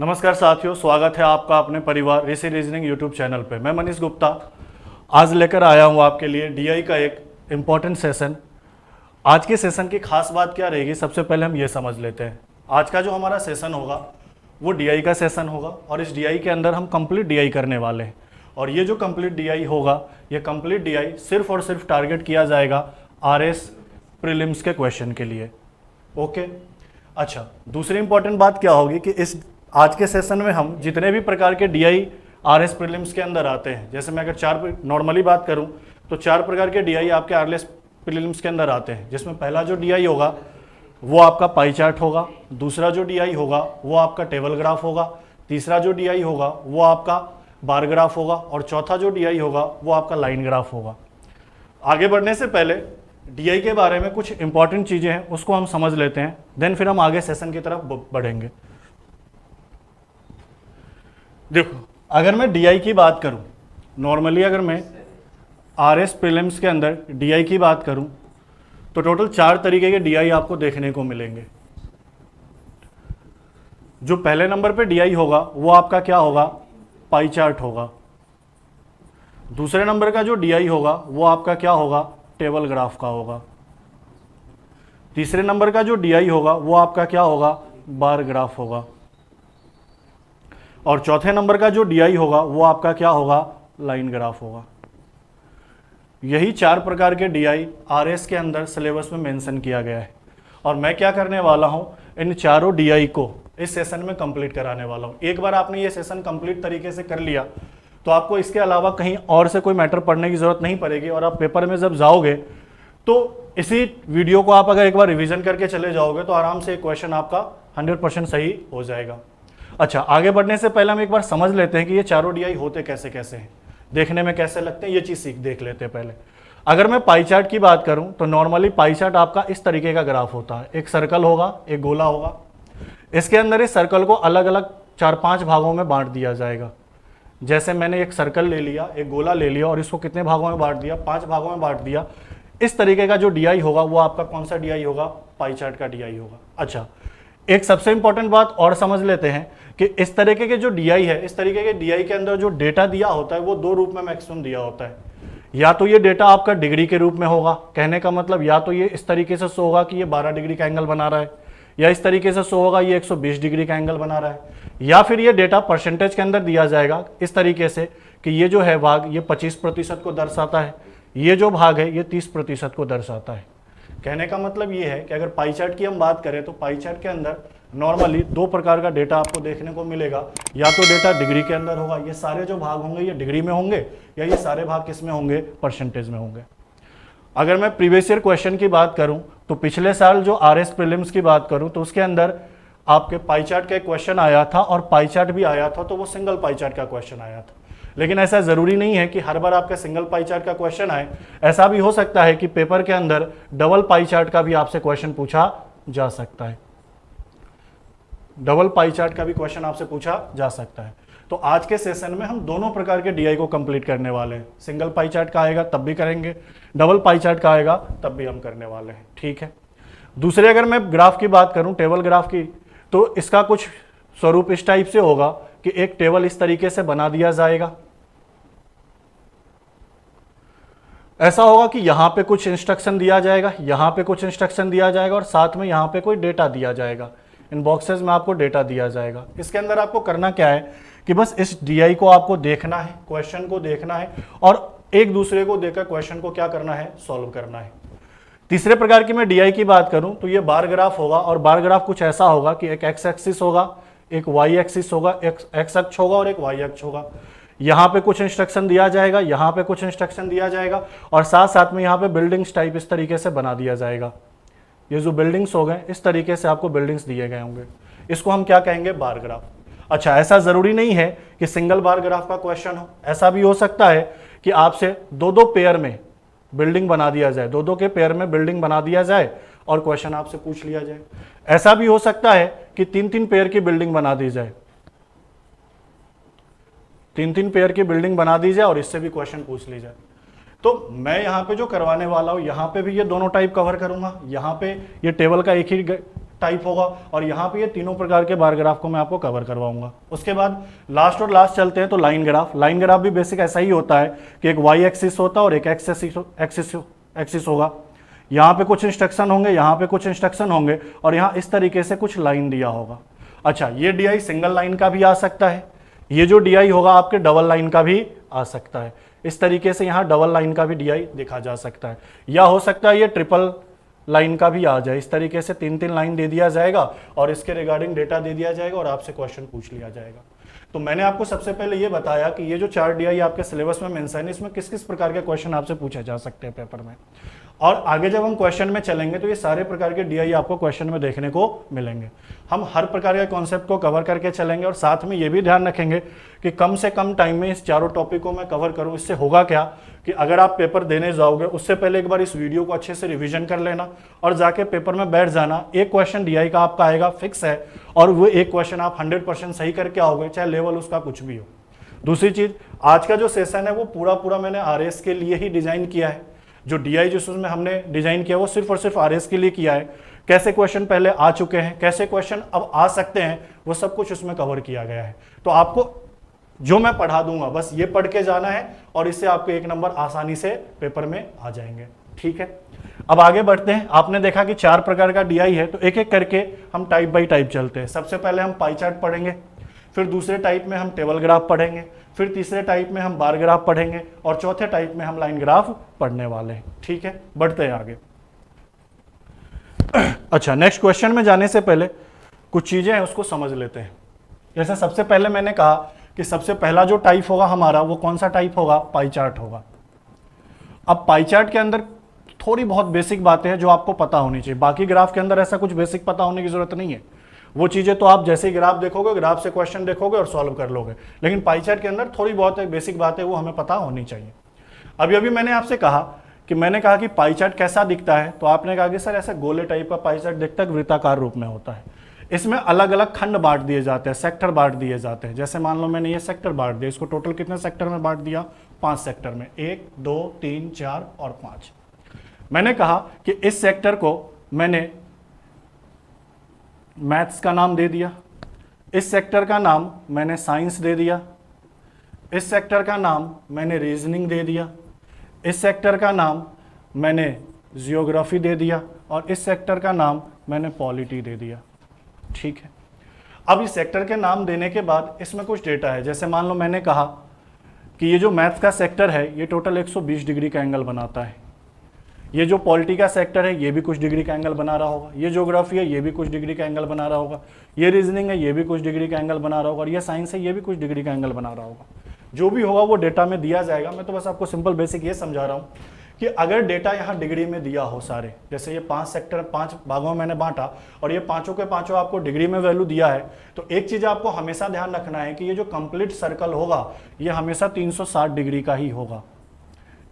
नमस्कार साथियों, स्वागत है आपका अपने परिवार ऋषि रीजनिंग यूट्यूब चैनल पे। मैं मनीष गुप्ता आज लेकर आया हूँ आपके लिए डीआई का एक इम्पॉर्टेंट सेशन। आज के सेशन की खास बात क्या रहेगी, सबसे पहले हम ये समझ लेते हैं। आज का जो हमारा सेशन होगा वो डीआई का सेशन होगा और इस डीआई के अंदर हम कंप्लीट डीआई करने वाले हैं। और ये जो कंप्लीट डीआई होगा, ये कंप्लीट डीआई सिर्फ और सिर्फ टारगेट किया जाएगा आरएस प्रीलिम्स के क्वेश्चन के लिए। ओके, अच्छा, दूसरी इंपॉर्टेंट बात क्या होगी कि इस आज के सेशन में हम जितने भी प्रकार के डीआई आरएस प्रीलिम्स के अंदर आते हैं, जैसे मैं अगर नॉर्मली बात करूं तो 4 प्रकार के डीआई आपके आरएस प्रीलिम्स के अंदर आते हैं। जिसमें पहला जो डीआई होगा वो आपका पाई चार्ट होगा, दूसरा जो डीआई होगा वो आपका टेबल ग्राफ होगा, तीसरा जो डीआई होगा वो आपका बार ग्राफ होगा और चौथा जो डीआई होगा वो आपका लाइन ग्राफ होगा। आगे बढ़ने से पहले डीआई के बारे में कुछ इंपॉर्टेंट चीज़ें हैं, उसको हम समझ लेते हैं, देन फिर हम आगे सेशन की तरफ बढ़ेंगे। देखो, अगर मैं डीआई की बात करूं, नॉर्मली अगर मैं आरएस प्रीलिम्स के अंदर डीआई की बात करूं तो टोटल 4 तरीके के डीआई आपको देखने को मिलेंगे। जो पहले नंबर पे डीआई होगा वो आपका क्या होगा, पाई चार्ट होगा। दूसरे नंबर का जो डीआई होगा वो आपका क्या होगा, टेबल ग्राफ का होगा। तीसरे नंबर का जो डीआई होगा वो आपका क्या होगा, बार ग्राफ होगा। और चौथे नंबर का जो डीआई होगा वो आपका क्या होगा, लाइन ग्राफ होगा। यही 4 प्रकार के डीआई आरएस के अंदर सिलेबस में मेंशन किया गया है और मैं क्या करने वाला हूं, इन चारों डीआई को इस सेशन में कंप्लीट कराने वाला हूं। एक बार आपने ये सेशन कंप्लीट तरीके से कर लिया तो आपको इसके अलावा कहीं और से कोई मैटर पढ़ने की जरूरत नहीं पड़ेगी और आप पेपर में जब जाओगे तो इसी वीडियो को आप अगर एक बार रिवीजन करके चले जाओगे तो आराम से क्वेश्चन आपका 100% सही हो जाएगा। अच्छा, आगे बढ़ने से पहले हम एक बार समझ लेते हैं कि ये चारों डीआई होते कैसे कैसे हैं, देखने में कैसे लगते हैं, ये चीज़ देख लेते हैं पहले। अगर मैं पाई चार्ट की बात करूं तो नॉर्मली पाई चार्ट आपका इस तरीके का ग्राफ होता है। एक सर्कल होगा, एक गोला होगा। इसके अंदर इस सर्कल को अलग अलग 4-5 भागों में बांट दिया जाएगा। जैसे मैंने एक सर्कल ले लिया, एक गोला ले लिया और इसको कितने भागों में बांट दिया, 5 भागों में बांट दिया। इस तरीके का जो डीआई होगा वो आपका कौन सा डीआई होगा, पाई चार्ट का डीआई होगा। अच्छा, एक सबसे इंपॉर्टेंट बात और समझ लेते हैं कि इस तरीके के जो डीआई है, इस तरीके के डीआई के अंदर जो डेटा दिया होता है वो 2 रूप में मैक्सिमम दिया होता है। या तो ये डेटा आपका डिग्री के रूप में होगा, कहने का मतलब या तो ये इस तरीके से शो होगा कि ये 12 डिग्री का एंगल बना रहा है, या इस तरीके से शो होगा ये 120 डिग्री का एंगल बना रहा है, या फिर ये डेटा परसेंटेज के अंदर दिया जाएगा इस तरीके से कि ये जो है भाग ये 25% को दर्शाता है, ये जो भाग है ये 30% को दर्शाता है। कहने का मतलब ये है कि अगर पाई चार्ट की हम बात करें तो पाई चार्ट के अंदर नॉर्मली 2 प्रकार का डेटा आपको देखने को मिलेगा। या तो डेटा डिग्री के अंदर होगा, ये सारे जो भाग होंगे ये डिग्री में होंगे, या ये सारे भाग किस में होंगे, परसेंटेज में होंगे। अगर मैं प्रीवियस ईयर क्वेश्चन की बात करूं तो पिछले साल जो आरएस प्रीलिम्स की बात करूं तो उसके अंदर आपके पाई चार्ट का एक क्वेश्चन आया था और पाई चार्ट भी आया था, तो वो सिंगल पाई चार्ट का क्वेश्चन आया था। लेकिन ऐसा जरूरी नहीं है कि हर बार आपका सिंगल पाई चार्ट का क्वेश्चन आए। ऐसा भी हो सकता है कि पेपर के अंदर डबल पाई चार्ट का भी आपसे क्वेश्चन पूछा जा सकता है। डबल पाई चार्ट का भी क्वेश्चन आपसे पूछा जा सकता है। तो आज के सेशन में हम दोनों प्रकार के डीआई को कंप्लीट करने वाले हैं। सिंगल पाई चार्ट का आएगा तब भी करेंगे, डबल पाई चार्ट का आएगा तब भी हम करने वाले हैं, ठीक है। दूसरे अगर मैं ग्राफ की बात करूं, टेबल ग्राफ की, तो इसका कुछ स्वरूप इस टाइप से होगा कि एक टेबल इस तरीके से बना दिया जाएगा। ऐसा होगा कि यहां पे कुछ इंस्ट्रक्शन दिया जाएगा, यहां पे कुछ इंस्ट्रक्शन दिया जाएगा और साथ में यहां पे कोई डेटा दिया जाएगा। इन बॉक्सेस में आपको डेटा दिया जाएगा। इसके अंदर आपको करना क्या है कि बस इस डीआई को आपको देखना है, क्वेश्चन को देखना है और एक दूसरे को देखकर क्वेश्चन को क्या करना है, सॉल्व करना है। तीसरे प्रकार की मैं डीआई की बात करूं तो ये बार ग्राफ होगा और बार ग्राफ कुछ ऐसा होगा कि एक एक्स एक्सिस होगा, एक वाई एक्सिस होगा, एक एक्स अक्ष होगा और एक वाई अक्ष होगा। यहाँ पे कुछ इंस्ट्रक्शन दिया जाएगा, यहाँ पे कुछ इंस्ट्रक्शन दिया जाएगा और साथ साथ में यहाँ पे बिल्डिंग्स टाइप इस तरीके से बना दिया जाएगा। ये जो बिल्डिंग्स हो गए इस तरीके से आपको बिल्डिंग्स दिए गए होंगे, इसको हम क्या कहेंगे, बार ग्राफ। अच्छा, ऐसा जरूरी नहीं है कि सिंगल बार ग्राफ का क्वेश्चन हो, ऐसा भी हो सकता है कि आपसे 2-2 पेयर में बिल्डिंग बना दिया जाए, 2-2 के पेयर में बिल्डिंग बना दिया जाए और क्वेश्चन आपसे पूछ लिया जाए। ऐसा भी हो सकता है कि 3-3 पेयर की बिल्डिंग बना दी जाए, 3-3 पेयर की बिल्डिंग बना दी जाए और इससे भी क्वेश्चन पूछ ली जाए। तो मैं यहाँ पे जो करवाने वाला हूँ, यहाँ पे भी ये दोनों टाइप कवर करूंगा। यहाँ पे ये टेबल का एक ही टाइप होगा, और यहाँ पे ये तीनों प्रकार के बार ग्राफ को मैं आपको कवर करवाऊंगा। उसके बाद लास्ट और लास्ट चलते हैं तो लाइन ग्राफ। लाइन ग्राफ भी बेसिक ऐसा ही होता है कि एक वाई एक्सिस होता है और एक एक्सिस होगा। यहाँ पे कुछ इंस्ट्रक्शन होंगे, यहाँ पे कुछ इंस्ट्रक्शन होंगे, और यहाँ इस तरीके से कुछ लाइन दिया होगा। अच्छा, ये डी आई सिंगल लाइन का भी आ सकता है, ये जो डी आई होगा आपके डबल लाइन का भी आ सकता है। इस तरीके से यहाँ डबल लाइन का भी डी आई देखा जा सकता है, या हो सकता है ये ट्रिपल लाइन का भी आ जाए। इस तरीके से 3-3 लाइन दे दिया जाएगा और इसके रिगार्डिंग डेटा दे दिया जाएगा और आपसे क्वेश्चन पूछ लिया जाएगा। तो मैंने आपको सबसे पहले ये बताया कि ये जो 4 डी आई आपके सिलेबस में मेंशन है, इसमें किस किस प्रकार के क्वेश्चन आपसे पूछे जा सकते हैं पेपर में। और आगे जब हम क्वेश्चन में चलेंगे तो ये सारे प्रकार के डीआई आपको क्वेश्चन में देखने को मिलेंगे। हम हर प्रकार के कॉन्सेप्ट को कवर करके चलेंगे और साथ में ये भी ध्यान रखेंगे कि कम से कम टाइम में इस चारों टॉपिक को मैं कवर करूं। इससे होगा क्या कि अगर आप पेपर देने जाओगे उससे पहले एक बार इस वीडियो को अच्छे से रिवीजन कर लेना और जाके पेपर में बैठ जाना। एक क्वेश्चन डीआई का आपका आएगा फिक्स है, और वो एक क्वेश्चन आप 100% सही करके आओगे, चाहे लेवल उसका कुछ भी हो। दूसरी चीज, आज का जो सेशन है वो पूरा मैंने आरएस के लिए ही डिजाइन किया है। जो डीआई जिसमें हमने डिजाइन किया वो सिर्फ और सिर्फ आरएस के लिए किया है। कैसे क्वेश्चन पहले आ चुके हैं, कैसे क्वेश्चन अब आ सकते हैं, वो सब कुछ उसमें कवर किया गया है। तो आपको जो मैं पढ़ा दूंगा बस ये पढ़ के जाना है और इससे आपके 1 नंबर आसानी से पेपर में आ जाएंगे। ठीक है, अब आगे बढ़ते हैं। आपने देखा कि 4 प्रकार का डीआई है, तो एक एक करके हम टाइप बाई टाइप चलते हैं। सबसे पहले हम पाई चार्ट पढ़ेंगे, फिर दूसरे टाइप में हम टेबल ग्राफ पढ़ेंगे, फिर तीसरे टाइप में हम बार ग्राफ पढ़ेंगे और चौथे टाइप में हम लाइन ग्राफ पढ़ने वाले हैं। ठीक है, बढ़ते हैं आगे। अच्छा, नेक्स्ट क्वेश्चन में जाने से पहले कुछ चीजें हैं उसको समझ लेते हैं। जैसे सबसे पहले मैंने कहा कि सबसे पहला जो टाइप होगा हमारा वो कौन सा टाइप होगा, पाई चार्ट होगा। अब पाई चार्ट के अंदर थोड़ी बहुत बेसिक बातें हैं जो आपको पता होनी चाहिए। बाकी ग्राफ के अंदर ऐसा कुछ बेसिक पता होने की जरूरत नहीं है, वो चीजें तो आप जैसे ही ग्राफ देखोगे, ग्राफ से क्वेश्चन देखोगे और सॉल्व कर लोगे। लेकिन पाई चार्ट के अंदर थोड़ी बहुत बेसिक बातें वो हमें पता होनी चाहिए। अभी मैंने आपसे कहा कि पाई चार्ट कैसा दिखता है, तो आपने कहा कि सर ऐसा गोले टाइप का पाई चार्ट दिखता है, वृत्ताकार रूप में होता है। इसमें अलग अलग खंड बांट दिए जाते हैं, सेक्टर बांट दिए जाते हैं। जैसे मान लो मैंने ये सेक्टर बांट दिया, इसको टोटल कितने सेक्टर में बांट दिया, 5 सेक्टर में, 1 2 3 4 और 5। मैंने कहा कि इस सेक्टर को मैंने मैथ्स का नाम दे दिया, इस सेक्टर का नाम मैंने साइंस दे दिया, इस सेक्टर का नाम मैंने रीजनिंग दे दिया, इस सेक्टर का नाम मैंने जियोग्राफी दे दिया और इस सेक्टर का नाम मैंने पॉलिटी दे दिया। ठीक है, अब इस सेक्टर के नाम देने के बाद इसमें कुछ डेटा है। जैसे मान लो मैंने कहा कि ये जो मैथ्स का सेक्टर है ये टोटल 120 डिग्री का एंगल बनाता है, ये जो पॉलिटी का सेक्टर है ये भी कुछ डिग्री का एंगल बना रहा होगा, ये ज्योग्राफी है ये भी कुछ डिग्री का एंगल बना रहा होगा, ये रीजनिंग है ये भी कुछ डिग्री का एंगल बना रहा होगा, और ये साइंस है ये भी कुछ डिग्री का एंगल बना रहा होगा। जो भी होगा वो डेटा में दिया जाएगा। मैं तो बस आपको सिंपल बेसिक ये समझा रहा हूँ कि अगर डेटा यहाँ डिग्री में दिया हो सारे, जैसे ये 5 सेक्टर 5 भागों में मैंने बांटा और ये पांचों के पांचों आपको डिग्री में वैल्यू दिया है, तो एक चीज आपको हमेशा ध्यान रखना है कि ये जो कंप्लीट सर्कल होगा ये हमेशा 360 डिग्री का ही होगा।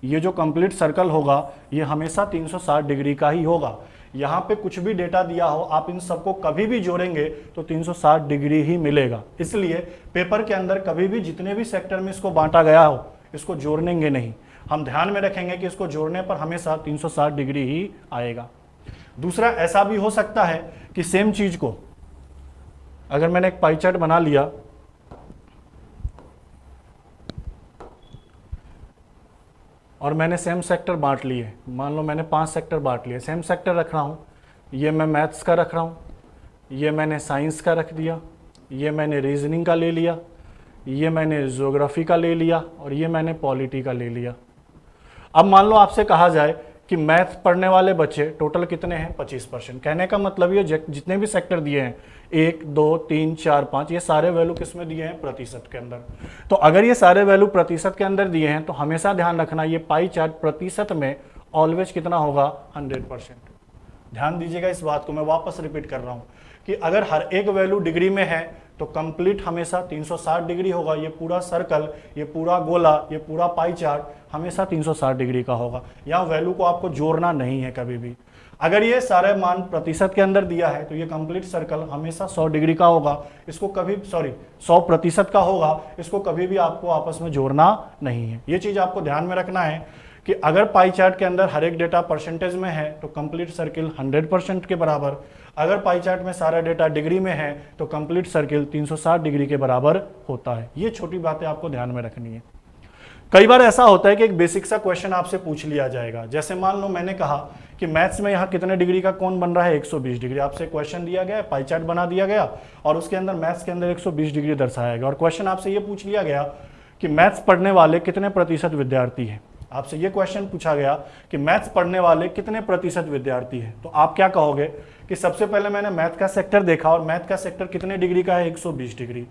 ये जो कंप्लीट सर्कल होगा ये हमेशा 360 डिग्री का ही होगा। यहाँ पे कुछ भी डेटा दिया हो, आप इन सबको कभी भी जोड़ेंगे तो 360 डिग्री ही मिलेगा। इसलिए पेपर के अंदर कभी भी जितने भी सेक्टर में इसको बांटा गया हो इसको जोड़ेंगे नहीं, हम ध्यान में रखेंगे कि इसको जोड़ने पर हमेशा 360 डिग्री ही आएगा। दूसरा, ऐसा भी हो सकता है कि सेम चीज को अगर मैंने एक पाई चार्ट बना लिया और मैंने सेम सेक्टर बांट लिए, मान लो मैंने 5 सेक्टर बांट लिए, सेम सेक्टर रख रहा हूँ, ये मैं मैथ्स का रख रहा हूँ, ये मैंने साइंस का रख दिया, ये मैंने रीजनिंग का ले लिया, ये मैंने ज्योग्राफी का ले लिया और ये मैंने पॉलिटी का ले लिया। अब मान लो आपसे कहा जाए कि मैथ पढ़ने वाले बच्चे टोटल कितने हैं, 25%। कहने का मतलब ये जितने भी सेक्टर दिए हैं 1 2 3 4 5, ये सारे वैल्यू किस में दिए हैं, प्रतिशत के अंदर। तो अगर ये सारे वैल्यू प्रतिशत के अंदर दिए हैं तो हमेशा ध्यान रखना ये पाई चार्ट प्रतिशत में ऑलवेज कितना होगा, 100%। ध्यान दीजिएगा इस बात को, मैं वापस रिपीट कर रहा हूँ कि अगर हर एक वैल्यू डिग्री में है तो कंप्लीट हमेशा 360 डिग्री होगा। ये पूरा सर्कल, ये पूरा गोला, ये पूरा पाई चार्ट हमेशा 360 डिग्री का होगा। यहाँ वैल्यू को आपको जोड़ना नहीं है कभी भी। अगर ये सारे मान प्रतिशत के अंदर दिया है तो ये कंप्लीट सर्कल हमेशा 100 डिग्री का होगा, इसको कभी 100% का होगा, इसको कभी भी आपको आपस में जोड़ना नहीं है। ये चीज आपको ध्यान में रखना है कि अगर पाई चार्ट के अंदर हर एक डेटा परसेंटेज में है तो कंप्लीट सर्किल 100% के बराबर, अगर पाई चार्ट में सारा डेटा डिग्री में है तो कंप्लीट सर्किल 360 डिग्री के बराबर होता है। ये छोटी बातें आपको ध्यान में रखनी है। कई बार ऐसा होता है कि एक बेसिक सा क्वेश्चन आपसे पूछ लिया जाएगा, जैसे मान लो मैंने कहा कि मैथ्स में यहाँ कितने डिग्री का कोण बन रहा है, 120 डिग्री। आपसे क्वेश्चन दिया गया, पाई चार्ट बना दिया गया और उसके अंदर मैथ्स के अंदर 120 डिग्री दर्शाया गया और क्वेश्चन आपसे ये पूछ लिया गया कि मैथ्स पढ़ने वाले कितने प्रतिशत विद्यार्थी हैं। आपसे ये क्वेश्चन पूछा गया कि मैथ्स पढ़ने वाले कितने प्रतिशत विद्यार्थी हैं, तो आप क्या कहोगे कि सबसे पहले मैंने मैथ का सेक्टर देखा और मैथ का सेक्टर कितने डिग्री का है, 120 डिग्री।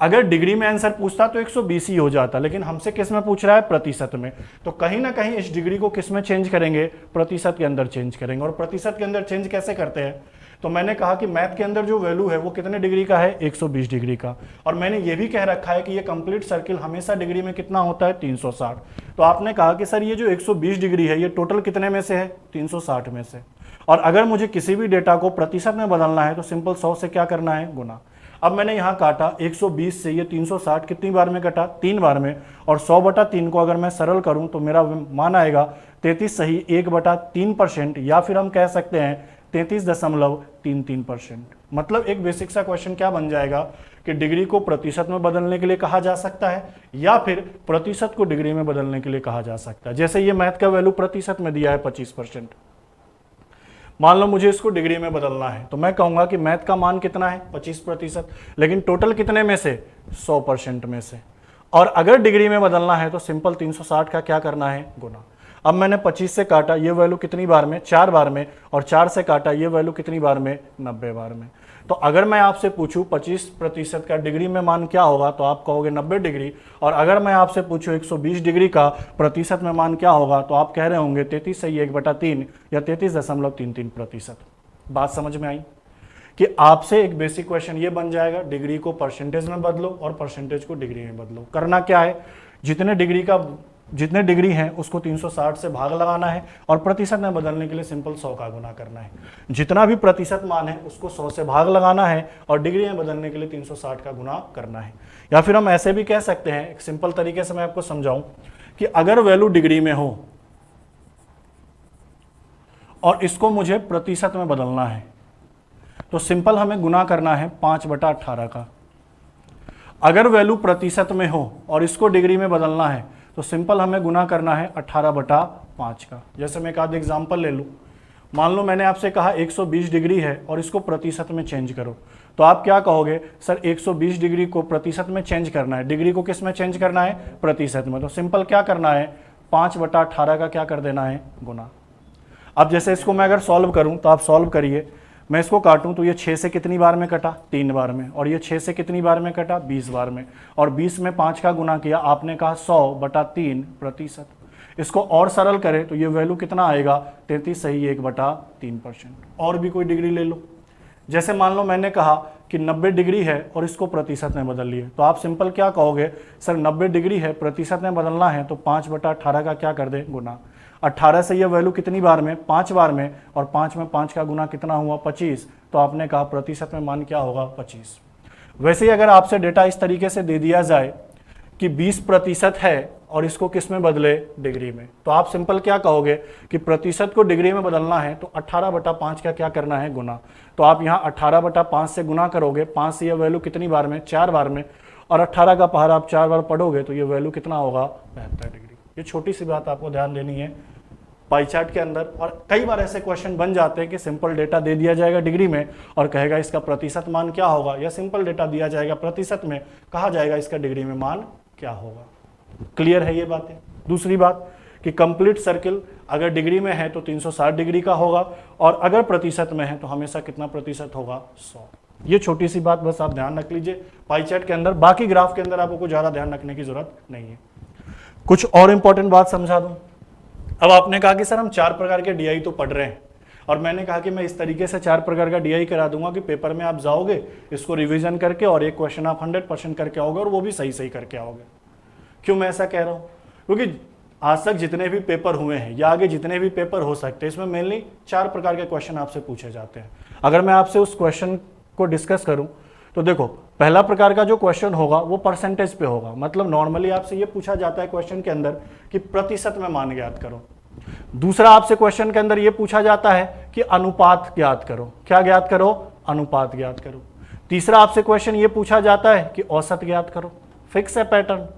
अगर डिग्री में आंसर पूछता तो 120 ही हो जाता, लेकिन हमसे किस में पूछ रहा है, प्रतिशत में। तो कहीं ना कहीं इस डिग्री को किस में चेंज करेंगे, प्रतिशत के अंदर चेंज करेंगे। और प्रतिशत के अंदर चेंज कैसे करते हैं, तो मैंने कहा कि मैथ के अंदर जो वैल्यू है वो कितने डिग्री का है, 120 डिग्री का। और मैंने ये भी कह रखा है कि ये कंप्लीट सर्किल हमेशा डिग्री में कितना होता है, 360। तो आपने कहा कि सर ये जो 120 डिग्री है ये टोटल कितने में से है, 360 में से। और अगर मुझे किसी भी डेटा को प्रतिशत में बदलना है तो सिंपल 100 से क्या करना है, गुना। अब मैंने यहाँ काटा 120 से ये 360 कितनी बार में कटा, 3 बार में। और 100/3 को अगर मैं सरल करूँ तो मेरा मान आएगा 33 सही 1/3%, या फिर हम कह सकते हैं 33.33%। मतलब एक बेसिक सा क्वेश्चन क्या बन जाएगा कि डिग्री को प्रतिशत में बदलने के लिए कहा जा सकता है या फिर प्रतिशत को डिग्री में बदलने के लिए कहा जा सकता है। जैसे ये मैथ का वैल्यू प्रतिशत में दिया है 25%, मान लो मुझे इसको डिग्री में बदलना है तो मैं कहूंगा कि मैथ का मान कितना है, 25%, लेकिन टोटल कितने में से, 100% में से। और अगर डिग्री में बदलना है तो सिंपल 360 का क्या करना है, गुना। अब मैंने 25 से काटा, ये वैल्यू कितनी बार में, 4 बार में। और 4 से काटा, ये वैल्यू कितनी बार में, 90 बार में। तो अगर मैं आपसे पूछूं 25% का डिग्री में मान क्या होगा तो आप कहोगे 90 डिग्री। और अगर मैं आपसे पूछूं 120 डिग्री का प्रतिशत में मान क्या होगा तो आप कह रहे होंगे 33 सही 1/3 या 33.33%। बात समझ में आई कि आपसे एक बेसिक क्वेश्चन ये बन जाएगा, डिग्री को परसेंटेज में बदलो और परसेंटेज को डिग्री में बदलो। करना क्या है, जितने डिग्री हैं उसको 360 से भाग लगाना है और प्रतिशत में बदलने के लिए सिंपल 100 का गुना करना है। जितना भी प्रतिशत मान है उसको 100 से भाग लगाना है और डिग्री में बदलने के लिए 360 का गुना करना है। या फिर हम ऐसे भी कह सकते हैं, एक सिंपल तरीके से मैं आपको समझाऊं कि अगर वैल्यू डिग्री में हो और इसको मुझे प्रतिशत में बदलना है तो सिंपल हमें गुना करना है 5/18 का। अगर वैल्यू प्रतिशत में हो और इसको डिग्री में बदलना है तो सिंपल हमें गुना करना है 18/5 का। जैसे मैं एक आध एग्जाम्पल ले लूँ, मान लो मैंने आपसे कहा 120 डिग्री है और इसको प्रतिशत में चेंज करो, तो आप क्या कहोगे, सर 120 डिग्री को प्रतिशत में चेंज करना है, डिग्री को किस में चेंज करना है, प्रतिशत में। तो सिंपल क्या करना है, 5/18 का क्या कर देना है, गुना। अब जैसे इसको मैं अगर सॉल्व करूँ तो आप सॉल्व करिए, मैं इसको काटूं तो ये 6 से कितनी बार में कटा, 3 बार में। और ये 6 से कितनी बार में कटा, 20 बार में। और 20 में 5 का गुना किया, आपने कहा 100/3%। इसको और सरल करें तो ये वैल्यू कितना आएगा, 33 सही 1/3%। और भी कोई डिग्री ले लो, जैसे मान लो मैंने कहा कि 90 डिग्री है और इसको प्रतिशत में बदल लिए, तो आप सिंपल क्या कहोगे, सर 90 डिग्री है प्रतिशत में बदलना है तो 5/18 का क्या कर दे, गुना। 18 से ये वैल्यू कितनी बार में, 5 बार में। और 5 में 5 का गुना कितना हुआ, 25। तो आपने कहा प्रतिशत में मान क्या होगा, 25। वैसे ही अगर आपसे डेटा इस तरीके से दे दिया जाए कि 20% है और इसको किस में बदले, डिग्री में, तो आप सिंपल क्या कहोगे कि प्रतिशत को डिग्री में बदलना है तो 18/5 का क्या करना है, गुना। तो आप यहाँ 18/5 से गुना करोगे, 5 से यह वैल्यू कितनी बार में, 4 बार में। और 18 का पहाड़ आप 4 बार पढ़ोगे तो ये वैल्यू कितना होगा, 75 डिग्री। ये छोटी सी बात आपको ध्यान देनी है पाई चार्ट के अंदर। और कई बार ऐसे क्वेश्चन बन जाते हैं कि सिंपल डेटा दे दिया जाएगा डिग्री में और कहेगा इसका प्रतिशत मान क्या होगा, या सिंपल डेटा दिया जाएगा प्रतिशत में, कहा जाएगा इसका डिग्री में मान क्या होगा। क्लियर है ये बातें। दूसरी बात कि कंप्लीट सर्किल अगर डिग्री में है तो 360 डिग्री का होगा और अगर प्रतिशत में है तो हमेशा कितना प्रतिशत होगा, 100। ये छोटी सी बात बस आप ध्यान रख लीजिए पाई चार्ट के अंदर। बाकी ग्राफ के अंदर आपको कुछ ज़्यादा ध्यान रखने की जरूरत नहीं है। कुछ और इंपॉर्टेंट बात समझा दूं। अब आपने कहा कि सर हम 4 प्रकार के डीआई तो पढ़ रहे हैं और मैंने कहा कि मैं इस तरीके से 4 प्रकार का डीआई करा दूंगा कि पेपर में आप जाओगे इसको रिवीजन करके और एक क्वेश्चन आप 100% करके आओगे और वो भी सही सही करके आओगे। क्यों मैं ऐसा कह रहा हूँ, क्योंकि आज तक जितने भी पेपर हुए हैं या आगे जितने भी पेपर हो सकते हैं इसमें मेनली 4 प्रकार के क्वेश्चन आपसे पूछे जाते हैं। अगर मैं आपसे उस क्वेश्चन को डिस्कस करूं तो देखो, पहला प्रकार का जो क्वेश्चन होगा वो परसेंटेज पे होगा, मतलब नॉर्मली आपसे ये पूछा जाता है क्वेश्चन के अंदर कि प्रतिशत में मान ज्ञात करो। दूसरा आपसे क्वेश्चन के अंदर ये पूछा जाता है कि अनुपात ज्ञात करो। क्या ज्ञात करो? अनुपात ज्ञात करो। तीसरा आपसे क्वेश्चन ये पूछा जाता है कि औसत ज्ञात करो। फिक्स है पैटर्न,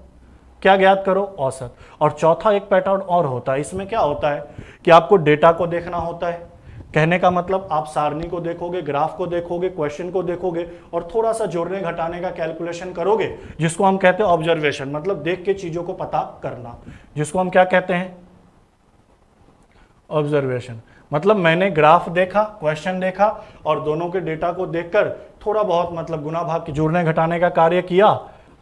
क्या ज्ञात करो? औसत। और चौथा एक पैटर्न और होता है, इसमें क्या होता है कि आपको डेटा को देखना होता है। कहने का मतलब आप सारणी को देखोगे, ग्राफ को देखोगे, क्वेश्चन को देखोगे और थोड़ा सा जोड़ने घटाने का कैलकुलेशन करोगे, जिसको हम कहते हैं ऑब्जर्वेशन, मतलब देख के चीजों को पता करना, जिसको हम क्या कहते हैं? ऑब्जर्वेशन। मतलब मैंने ग्राफ देखा, क्वेश्चन देखा और दोनों के डेटा को देखकर थोड़ा बहुत मतलब गुना भाग के जोड़ने घटाने का कार्य किया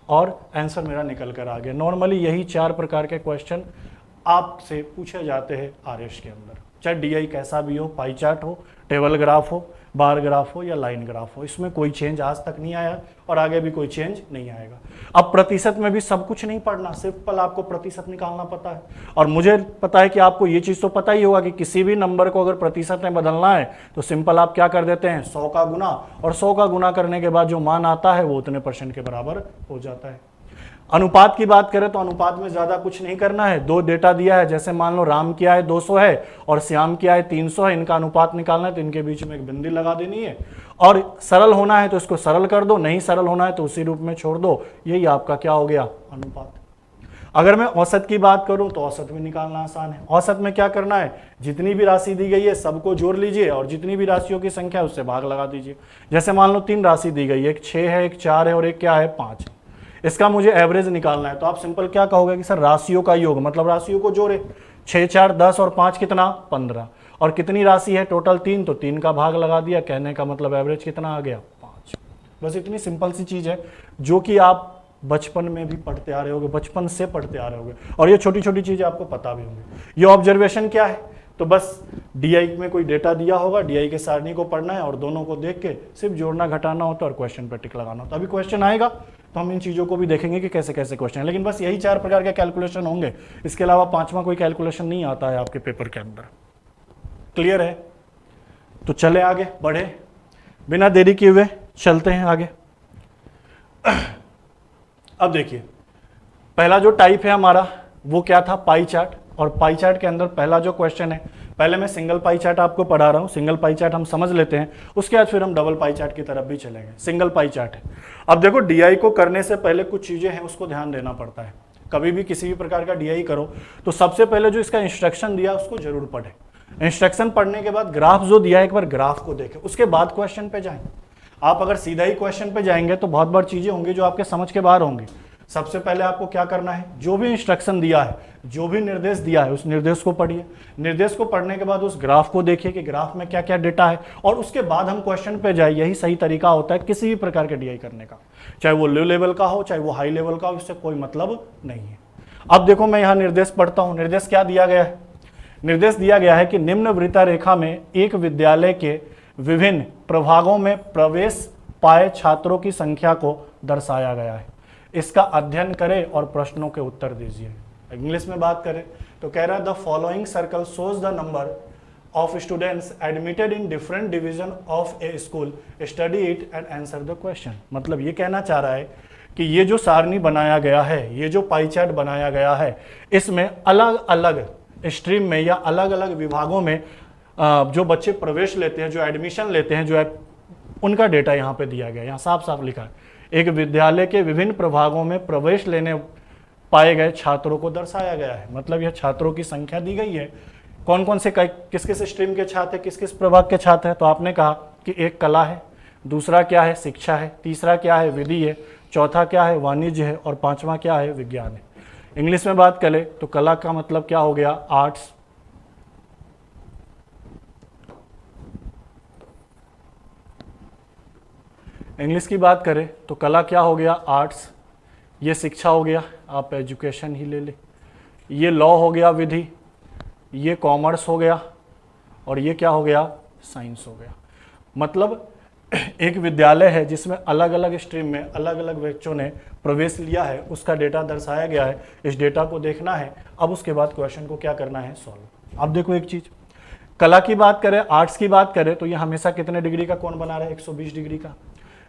और आंसर मेरा निकल कर आ गया। नॉर्मली यही 4 प्रकार के क्वेश्चन आपसे पूछे जाते हैं आरएस के अंदर, चाहे डीआई कैसा भी हो, पाई चार्ट हो, टेबल ग्राफ हो, बार ग्राफ हो या लाइन ग्राफ हो, इसमें कोई चेंज आज तक नहीं आया और आगे भी कोई चेंज नहीं आएगा। अब प्रतिशत में भी सब कुछ नहीं पढ़ना, सिंपल आपको प्रतिशत निकालना पता है। और मुझे पता है कि आपको ये चीज़ तो पता ही होगा कि किसी भी नंबर को अगर प्रतिशत में बदलना है तो सिंपल आप क्या कर देते हैं? 100 का गुना, और 100 का गुना करने के बाद जो मान आता है वो उतने % के बराबर हो जाता है। अनुपात की बात करें तो अनुपात में ज्यादा कुछ नहीं करना है। 2 डेटा दिया है, जैसे मान लो राम की आय 200 है और श्याम की आय 300 है, इनका अनुपात निकालना है तो इनके बीच में एक बिंदी लगा देनी है। और सरल होना है तो इसको सरल कर दो, नहीं सरल होना है तो उसी रूप में छोड़ दो। यही आपका क्या हो गया? अनुपात। अगर मैं औसत की बात करूं तो औसत में निकालना आसान है। औसत में क्या करना है? जितनी भी राशि दी गई है सबको जोड़ लीजिए और जितनी भी राशियों की संख्या है उससे भाग लगा दीजिए। जैसे मान लो 3 राशि दी गई है, एक 6 है, एक 4 है और एक क्या है? 5 है। इसका मुझे एवरेज निकालना है तो आप सिंपल क्या कहोगे कि सर राशियों का योग, मतलब राशियों को जोड़े। 6 4 10 और 5 कितना? 15। और कितनी राशि है? टोटल 3, तो 3 का भाग लगा दिया। कहने का मतलब एवरेज कितना आ गया? 5। बस इतनी सिंपल सी चीज है जो कि आप बचपन में भी पढ़ते आ रहे होगे, बचपन से पढ़ते आ रहे होगे और ये छोटी छोटी चीजें आपको पता भी होंगी। ये ऑब्जर्वेशन क्या है? तो बस डीआई में कोई डेटा दिया होगा, डीआई के सारणी को पढ़ना है और दोनों को देख के सिर्फ जोड़ना घटाना होता है और क्वेश्चन पे टिक लगाना होता है। अभी क्वेश्चन आएगा तो हम इन चीज़ों को भी देखेंगे कि कैसे कैसे क्वेश्चन है, लेकिन बस यही 4 प्रकार के कैलकुलेशन होंगे, इसके अलावा 5वां कोई कैलकुलेशन नहीं आता है आपके पेपर के अंदर। क्लियर है? तो चले आगे बढ़े, बिना देरी किए हुए चलते हैं आगे। अब देखिए पहला जो टाइप है हमारा वो क्या था? Pie chart. और पाई चार्ट के अंदर पहला जो क्वेश्चन है, पहले मैं सिंगल पाई चार्ट आपको पढ़ा रहा हूं, सिंगल पाई चार्ट हम समझ लेते हैं, उसके बाद फिर हम डबल पाई चार्ट की तरफ भी चलेंगे। सिंगल पाई चार्ट है। अब देखो डीआई को करने से पहले कुछ चीजें हैं उसको ध्यान देना पड़ता है। कभी भी किसी भी प्रकार का डीआई करो तो सबसे पहले जो इसका इंस्ट्रक्शन दिया उसको जरूर पढ़े। इंस्ट्रक्शन पढ़ने के बाद ग्राफ जो दिया एक बार ग्राफ को देखें, उसके बाद क्वेश्चन पे जाएं। आप अगर सीधा ही क्वेश्चन पे जाएंगे तो बहुत बार चीजें होंगी जो आपके समझ के बाहर होंगी। सबसे पहले आपको क्या करना है? जो भी इंस्ट्रक्शन दिया है, जो भी निर्देश दिया है उस निर्देश को पढ़िए। निर्देश को पढ़ने के बाद उस ग्राफ को देखिए कि ग्राफ में क्या क्या डेटा है और उसके बाद हम क्वेश्चन पे जाए। यही सही तरीका होता है किसी भी प्रकार के डीआई करने का, चाहे वो लो लेवल का हो चाहे वो हाई लेवल का हो, इससे कोई मतलब नहीं है। अब देखो मैं यहाँ निर्देश पढ़ता हूँ। निर्देश क्या दिया गया है? निर्देश दिया गया है कि निम्न वृत्ता रेखा में एक विद्यालय के विभिन्न प्रभागों में प्रवेश पाए छात्रों की संख्या को दर्शाया गया है। इसका अध्ययन करें और प्रश्नों के उत्तर दीजिए। इंग्लिश में बात करें तो कह रहा है the following circle shows the number of students admitted in different division of A school, study it and answer the question. मतलब ये कहना चाह रहा है कि ये जो सारणी बनाया गया है, ये जो पाई चार्ट बनाया गया है, इसमें अलग अलग स्ट्रीम में या अलग अलग विभागों में जो बच्चे प्रवेश लेते हैं, जो एडमिशन लेते हैं, जो है उनका डेटा यहाँ पे दिया गया है। यहाँ साफ साफ लिखा है एक विद्यालय के विभिन्न प्रभागों में प्रवेश लेने पाए गए छात्रों को दर्शाया गया है। मतलब यह छात्रों की संख्या दी गई है, कौन कौन से किस किस स्ट्रीम के छात्र हैं, किस किस प्रभाग के छात्र हैं। तो आपने कहा कि एक कला है, दूसरा क्या है? शिक्षा है, तीसरा क्या है? विधि है, चौथा क्या है? वाणिज्य है और 5वां क्या है? विज्ञान है। इंग्लिश में बात करें तो कला का मतलब क्या हो गया? आर्ट्स। इंग्लिश की बात करें तो कला क्या हो गया? आर्ट्स। ये शिक्षा हो गया, आप एजुकेशन ही ले ले। ये लॉ हो गया, विधि। ये कॉमर्स हो गया और ये क्या हो गया? साइंस हो गया। मतलब एक विद्यालय है जिसमें अलग अलग स्ट्रीम में अलग अलग बच्चों ने प्रवेश लिया है, उसका डेटा दर्शाया गया है। इस डेटा को देखना है, अब उसके बाद क्वेश्चन को क्या करना है? सॉल्व। अब देखो एक चीज, कला की बात करें, आर्ट्स की बात करें तो ये हमेशा कितने डिग्री का कोण बना रहा है? 120 डिग्री का।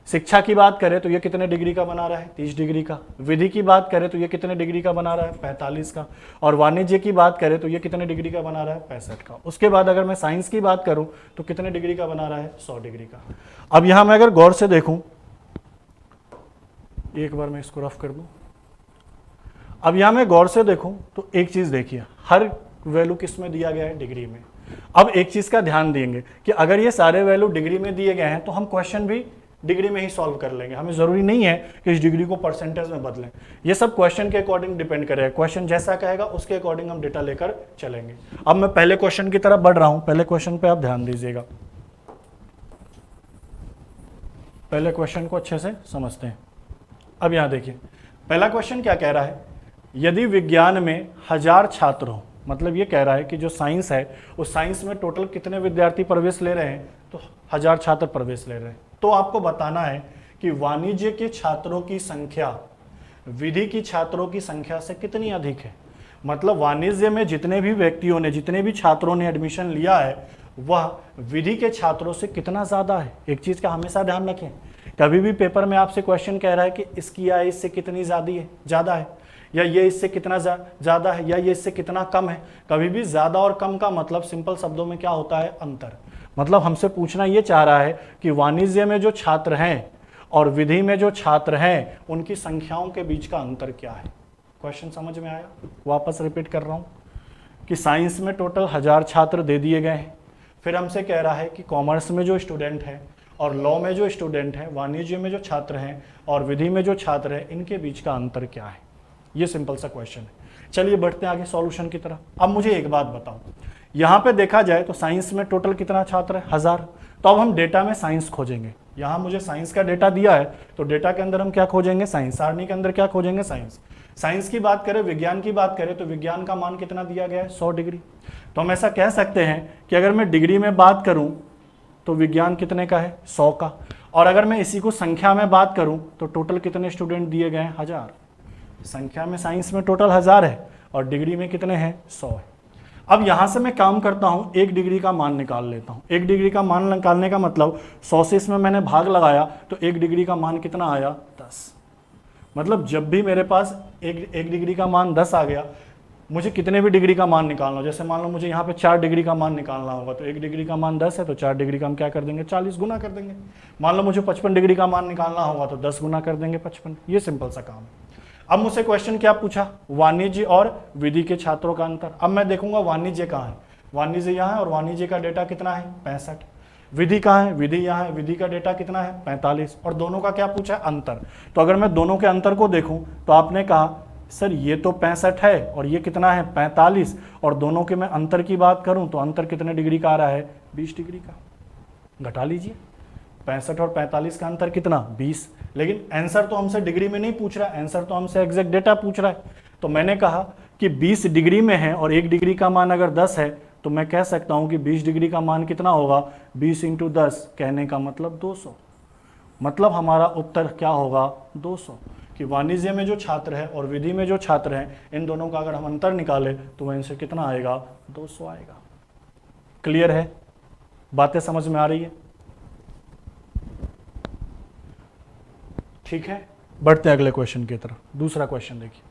शिक्षा की बात करें तो ये कितने डिग्री का बना रहा है, 30 डिग्री का। विधि की बात करें तो ये कितने डिग्री का बना रहा है, 45 का। और वाणिज्य की बात करें तो ये कितने डिग्री का बना रहा है, 65 का। उसके बाद अगर मैं साइंस की बात करूं तो कितने डिग्री का बना रहा है, 100 डिग्री का। अब यहां मैं अगर गौर से देखूं, एक बार मैं इसको रफ कर दूं। अब यहां मैं गौर से देखूं तो एक चीज देखिए, हर वैल्यू किस में दिया गया है, डिग्री में। अब एक चीज का ध्यान देंगे कि अगर ये सारे वैल्यू डिग्री में दिए गए हैं तो हम क्वेश्चन भी डिग्री में ही सॉल्व कर लेंगे। हमें जरूरी नहीं है कि इस डिग्री को परसेंटेज में बदलें। ये सब क्वेश्चन के अकॉर्डिंग डिपेंड करेगा। क्वेश्चन जैसा कहेगा उसके अकॉर्डिंग हम डेटा लेकर चलेंगे। अब मैं पहले क्वेश्चन की तरफ बढ़ रहा हूं। पहले क्वेश्चन पे आप ध्यान दीजिएगा, पहले क्वेश्चन को अच्छे से समझते हैं। अब यहां देखिए, पहला क्वेश्चन क्या कह रहा है, यदि विज्ञान में 1000 छात्र हो, मतलब ये कह रहा है कि जो साइंस है उस साइंस में टोटल कितने विद्यार्थी प्रवेश ले रहे हैं, तो 1000 छात्र प्रवेश ले रहे हैं। तो आपको बताना है कि वाणिज्य के छात्रों की संख्या विधि की छात्रों की संख्या से कितनी अधिक है। मतलब वाणिज्य में जितने भी व्यक्तियों ने, जितने भी छात्रों ने एडमिशन लिया है वह विधि के छात्रों से कितना ज्यादा है। एक चीज का हमेशा ध्यान रखें, कभी भी पेपर में आपसे क्वेश्चन कह रहा है कि इसकी आय इससे कितनी ज्यादा है, या ये इससे कितना ज्यादा है, या ये इससे कितना कम है। कभी भी ज्यादा और कम का मतलब सिंपल शब्दों में क्या होता है, अंतर। मतलब हमसे पूछना ये चाह रहा है कि वाणिज्य में जो छात्र हैं और विधि में जो छात्र हैं उनकी संख्याओं के बीच का अंतर क्या है। क्वेश्चन समझ में आया? वापस रिपीट कर रहा हूं कि साइंस में टोटल 1000 छात्र दे दिए गए हैं। फिर हमसे कह रहा है कि कॉमर्स में जो स्टूडेंट है और लॉ में जो स्टूडेंट है, वाणिज्य में जो छात्र हैं और विधि में जो छात्र हैं, इनके बीच का अंतर क्या है। ये सिंपल सा क्वेश्चन है। चलिए बढ़ते हैं आगे सॉल्यूशन की तरफ। अब मुझे एक बात बताओ, यहां पे देखा जाए तो साइंस में टोटल कितना छात्र है, 1000। तो अब हम डेटा में साइंस खोजेंगे। यहां मुझे साइंस का डेटा दिया है तो डेटा के अंदर हम क्या खोजेंगे, साइंस। सारणी के अंदर क्या खोजेंगे, साइंस। साइंस की बात करें, विज्ञान की बात करें तो विज्ञान का मान कितना दिया गया है, 100 डिग्री। तो हम ऐसा कह सकते हैं कि अगर मैं डिग्री में बात करूं तो विज्ञान कितने का है, 100 का। और अगर मैं इसी को संख्या में बात करूं तो टोटल कितने स्टूडेंट दिए गए हैं, 1000। संख्या में साइंस में टोटल 1000 है और डिग्री में कितने हैं, 100 है। अब यहां से मैं काम करता हूं, 1 डिग्री का मान निकाल लेता हूं। 1 डिग्री का मान निकालने का मतलब 100 से इसमें मैंने भाग लगाया तो 1 डिग्री का मान कितना आया, 10। मतलब जब भी मेरे पास एक डिग्री का मान 10 आ गया, मुझे कितने भी डिग्री का मान निकालना हो, जैसे मान लो मुझे यहाँ पे 4 डिग्री का मान निकालना होगा तो 1 डिग्री का मान 10 है तो 4 डिग्री का हम क्या कर देंगे, 40 गुना कर देंगे। मान लो मुझे 55 डिग्री का मान निकालना होगा तो 10 गुना कर देंगे 55। ये सिंपल सा काम है। अब मुझसे क्वेश्चन क्या पूछा, वाणिज्य और विधि के छात्रों का अंतर। अब मैं देखूंगा वाणिज्य कहाँ है, वाणिज्य यहाँ है और वाणिज्य का डेटा कितना है, 65। विधि कहाँ है, विधि यहाँ है, विधि का डेटा कितना है, 45। और दोनों का क्या पूछा, अंतर। तो अगर मैं दोनों के अंतर को देखूं तो आपने कहा सर ये तो 65 है और ये कितना है, 45। और दोनों के मैं अंतर की बात करूं तो अंतर कितने डिग्री का आ रहा है, 20 डिग्री का। घटा लीजिए, 65 और 45 का अंतर कितना, 20। लेकिन आंसर तो हमसे डिग्री में नहीं पूछ रहा है, आंसर तो हमसे एग्जैक्ट डेटा पूछ रहा है। तो मैंने कहा कि 20 डिग्री में है और 1 डिग्री का मान अगर 10 है तो मैं कह सकता हूं कि 20 डिग्री का मान कितना होगा, 20 × 10। कहने का मतलब 200। मतलब हमारा उत्तर क्या होगा, 200। कि वाणिज्य में जो छात्र है और विधि में जो छात्र हैं, इन दोनों का अगर हम अंतर निकाले तो वह इनसे कितना आएगा, 200 आएगा। क्लियर है, बातें समझ में आ रही है? ठीक है, बढ़ते हैं अगले क्वेश्चन की तरफ। दूसरा क्वेश्चन देखिए,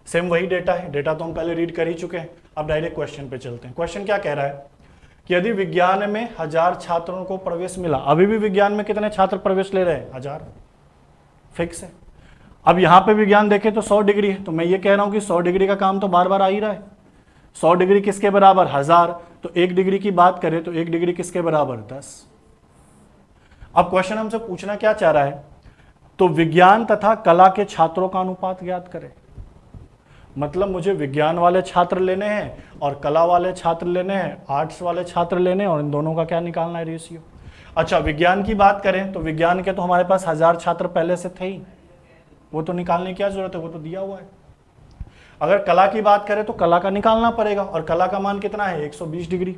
सेम वही डेटा है, डेटा तो हम पहले रीड कर ही चुके हैं। अब डायरेक्ट क्वेश्चन पे चलते हैं। क्वेश्चन क्या कह रहा है कि यदि विज्ञान में 1000 छात्रों को प्रवेश मिला, अभी भी विज्ञान में कितने छात्र प्रवेश ले रहे हैं, 1000 फिक्स है। अब यहां पे विज्ञान देखें तो 100 डिग्री है, तो मैं ये कह रहा हूं कि 100 डिग्री का काम तो बार बार आ ही रहा है। 100 डिग्री किसके बराबर, 1000। तो 1 डिग्री की बात करें तो 1 डिग्री किसके बराबर, 10। अब क्वेश्चन हमसे पूछना क्या चाह रहा है, तो विज्ञान तथा कला के छात्रों का अनुपात ज्ञात करें। मतलब मुझे विज्ञान वाले छात्र लेने हैं और कला वाले छात्र लेने हैं, आर्ट्स वाले छात्र लेने हैं, और इन दोनों का क्या निकालना है, रेशियो। अच्छा, विज्ञान की बात करें तो विज्ञान के तो हमारे पास 1000 छात्र पहले से थे ही, वो तो निकालने की क्या जरूरत है, वो तो दिया हुआ है। अगर कला की बात करें तो कला का निकालना पड़ेगा, और कला का मान कितना है, 120 डिग्री।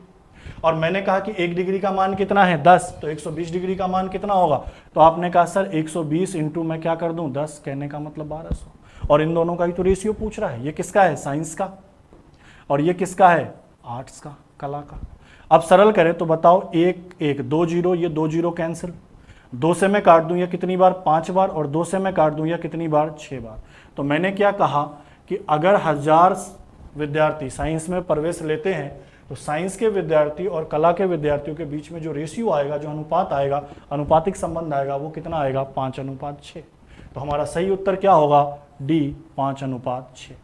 और मैंने कहा कि 1 डिग्री का मान कितना है, 10। तो 120 डिग्री का मान कितना होगा, तो आपने कहा सर 120 इंटू मैं क्या कर दूं, 10। कहने का मतलब 1200। और इन दोनों का ही तो रेशियो पूछ रहा है। ये किसका है, साइंस का, और ये किसका है, आर्ट्स का, कला का। अब सरल करें तो बताओ, 1 1 2 0, ये 2 0 कैंसिल। 2 से मैं काट दूं या कितनी बार, 5 बार, और 2 से मैं काट दूं या कितनी बार, 6 बार। तो मैंने क्या कहा कि अगर 1000 विद्यार्थी साइंस में प्रवेश लेते हैं तो साइंस के विद्यार्थी और कला के विद्यार्थियों के बीच में जो रेशियो आएगा, जो अनुपात आएगा, अनुपातिक संबंध आएगा, वो कितना आएगा, 5:6। तो हमारा सही उत्तर क्या होगा, डी, 5:6।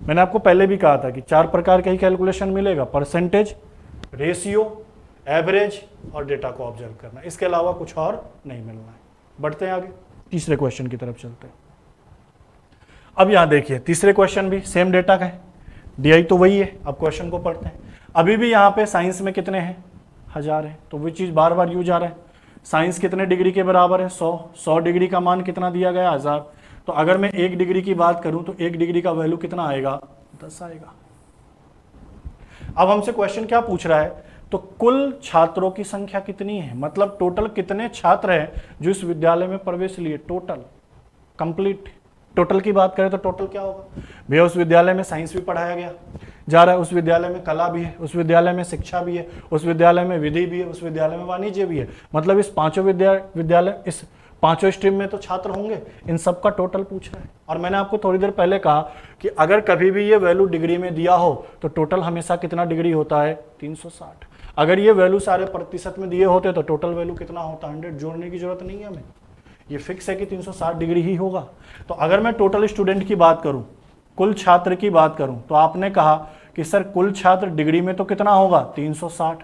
मैंने आपको पहले भी कहा था कि 4 प्रकार का ही कैलकुलेशन मिलेगा, परसेंटेज, रेशियो, एवरेज और डेटा को ऑब्जर्व करना, इसके अलावा कुछ और नहीं मिलना है। बढ़ते हैं आगे, तीसरे क्वेश्चन की तरफ चलते हैं। अब यहां देखिए, तीसरे क्वेश्चन भी सेम डेटा का है, डीआई तो वही है। अब क्वेश्चन को पढ़ते हैं। अभी भी यहाँ पे साइंस में कितने हैं, 1000 है, तो वो चीज बार बार यूज आ रहा है। साइंस कितने डिग्री के बराबर है, 100 डिग्री का मान कितना दिया गया, 1000। तो अगर मैं 1 डिग्री की बात करूं तो 1 डिग्री का वैल्यू कितना आएगा, 10 आएगा। अब हमसे क्वेश्चन क्या पूछ रहा है, तो कुल छात्रों की संख्या कितनी है, मतलब टोटल कितने छात्र हैं जो इस विद्यालय में प्रवेश लिए, टोटल कंप्लीट। टोटल की बात करें तो टोटल क्या होगा भैया, उस विद्यालय में साइंस भी पढ़ाया गया जा रहा है, उस विद्यालय में कला भी है, उस विद्यालय में शिक्षा भी है, उस विद्यालय में विधि भी है, उस विद्यालय में वाणिज्य भी है, मतलब इस पांचों विद्यालय इस पांचों स्ट्रीम में तो छात्र होंगे, इन सब का टोटल पूछ रहा है। और मैंने आपको थोड़ी देर पहले कहा कि अगर कभी भी ये वैल्यू डिग्री में दिया हो तो टोटल हमेशा कितना डिग्री होता है, 360। अगर ये वैल्यू सारे प्रतिशत में दिए होते तो टोटल वैल्यू कितना होता, 100, जोड़ने की जरूरत नहीं है हमें, ये फिक्स है कि 360 डिग्री ही होगा। तो अगर मैं टोटल स्टूडेंट की बात करूं, कुल छात्र की बात करूं, तो आपने कहा कि सर कुल छात्र डिग्री में तो कितना होगा, 360।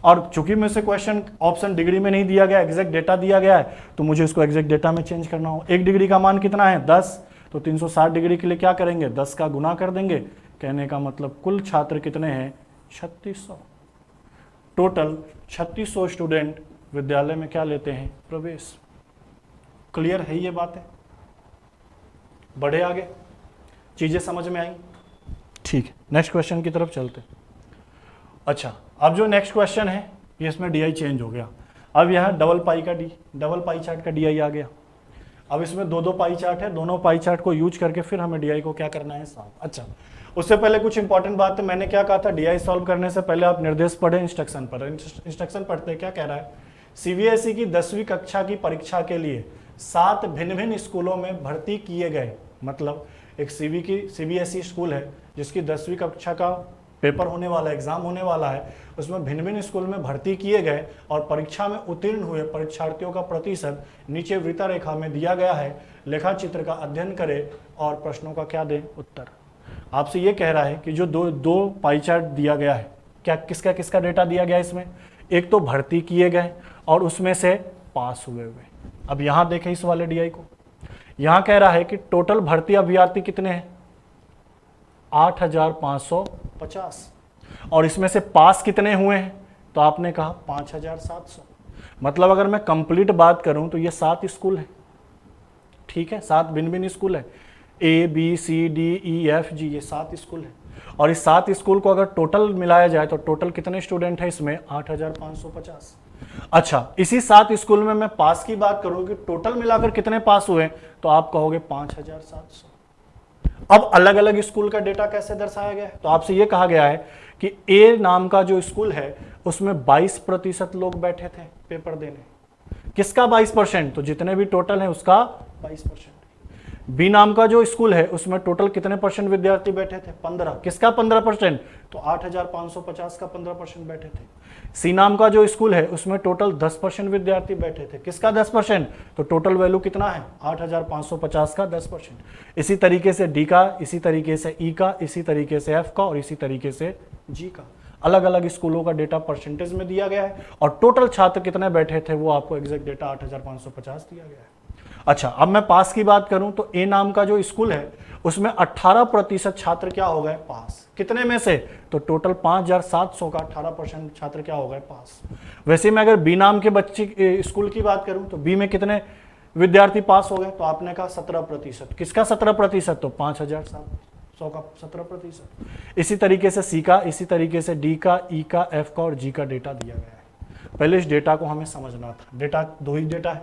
और चूंकि में से क्वेश्चन ऑप्शन डिग्री में नहीं दिया गया, एग्जैक्ट डेटा दिया गया है, तो मुझे इसको एग्जैक्ट डेटा में चेंज करना हो। 1 डिग्री का मान कितना है, 10, तो 360 डिग्री के लिए क्या करेंगे, 10 का गुना कर देंगे। कहने का मतलब कुल छात्र कितने हैं, 3600। टोटल 3600 स्टूडेंट विद्यालय में क्या लेते हैं, प्रवेश। क्लियर है ये बात है, बढ़े आगे, चीजें समझ में आई, ठीक है। नेक्स्ट क्वेश्चन की तरफ चलते। अच्छा, अब जो नेक्स्ट क्वेश्चन है ये इसमें डीआई चेंज हो गया। अब यहाँ डबल पाई चार्ट का डीआई आ गया। अब इसमें दो पाई चार्ट है, दोनों पाई चार्ट को यूज करके फिर हमें डीआई को क्या करना है, सॉल्व। अच्छा, उससे पहले कुछ इंपॉर्टेंट बात है। मैंने क्या कहा था, डीआई सॉल्व करने से पहले आप निर्देश पढ़े, इंस्ट्रक्शन पढ़े। इंस्ट्रक्शन पढ़ते क्या कह रहा है, सीबीएसई की 10वीं कक्षा की परीक्षा के लिए 7 भिन्न भिन्न स्कूलों में भर्ती किए गए, मतलब एक सीबीएसई स्कूल है जिसकी 10वीं कक्षा का पेपर होने वाला, एग्जाम होने वाला है, उसमें भिन्न भिन्न स्कूल में भर्ती किए गए और परीक्षा में उत्तीर्ण हुए परीक्षार्थियों का प्रतिशत नीचे वृत्ता रेखा में दिया गया है। लेखा चित्र का अध्ययन करें और प्रश्नों का क्या दें, उत्तर। आपसे ये कह रहा है कि जो दो पाई चार्ट दिया गया है, क्या किसका किसका डेटा दिया गया है इसमें, एक तो भर्ती किए गए और उसमें से पास हुए। अब यहां देखें इस वाले डीआई को, यहां कह रहा है कि टोटल भर्ती अभ्यर्थी कितने हैं, 8550, और इसमें से पास कितने हुए हैं, तो आपने कहा 5700। मतलब अगर मैं कंप्लीट बात करूं तो ये 7 स्कूल है, ठीक है, 7 भिन्न भिन्न स्कूल है, ABCDEFG, ये 7 स्कूल है। और इस 7 स्कूल को अगर टोटल मिलाया जाए तो टोटल कितने स्टूडेंट है इसमें, 8550। अच्छा, इसी 7 स्कूल में मैं पास की बात करूं कि टोटल मिलाकर कितने पास हुए, तो आप कहोगे 5700। अब अलग अलग स्कूल का डेटा कैसे दर्शाया गया है, तो आपसे यह कहा गया है कि ए नाम का जो स्कूल है उसमें 22% लोग बैठे थे पेपर देने। किसका 22%, तो जितने भी टोटल है उसका 22%। बी नाम का जो स्कूल है उसमें टोटल कितने परसेंट विद्यार्थी बैठे थे, 15। किसका 15%, तो 8550 का 15% बैठे थे। सी नाम का जो स्कूल है उसमें टोटल 10% विद्यार्थी बैठे थे। किसका 10%, तो टोटल वैल्यू कितना है, 8550 का 10%। इसी तरीके से डी का, इसी तरीके से ई का, इसी तरीके से एफ का और इसी तरीके से जी का। अलग अलग स्कूलों का डेटा परसेंटेज में दिया गया है और टोटल छात्र कितने बैठे थे वो आपको एग्जैक्ट डेटा 8550 दिया गया है। अच्छा, अब मैं पास की बात करूं तो ए नाम का जो स्कूल है उसमें 18% छात्र क्या हो गए, पास। कितने में से, तो टोटल 5700 का 18% छात्र क्या हो गए, पास। वैसे मैं अगर बी नाम के बच्चे स्कूल की बात करूं तो बी में कितने विद्यार्थी पास हो गए, तो आपने कहा 17%। किसका 17%, तो 5700 का 17%। इसी तरीके से सी का, इसी तरीके से डी का, ई का, एफ का और जी का डेटा दिया गया है। पहले इस डेटा को हमें समझना था। डेटा 2 ही डेटा है,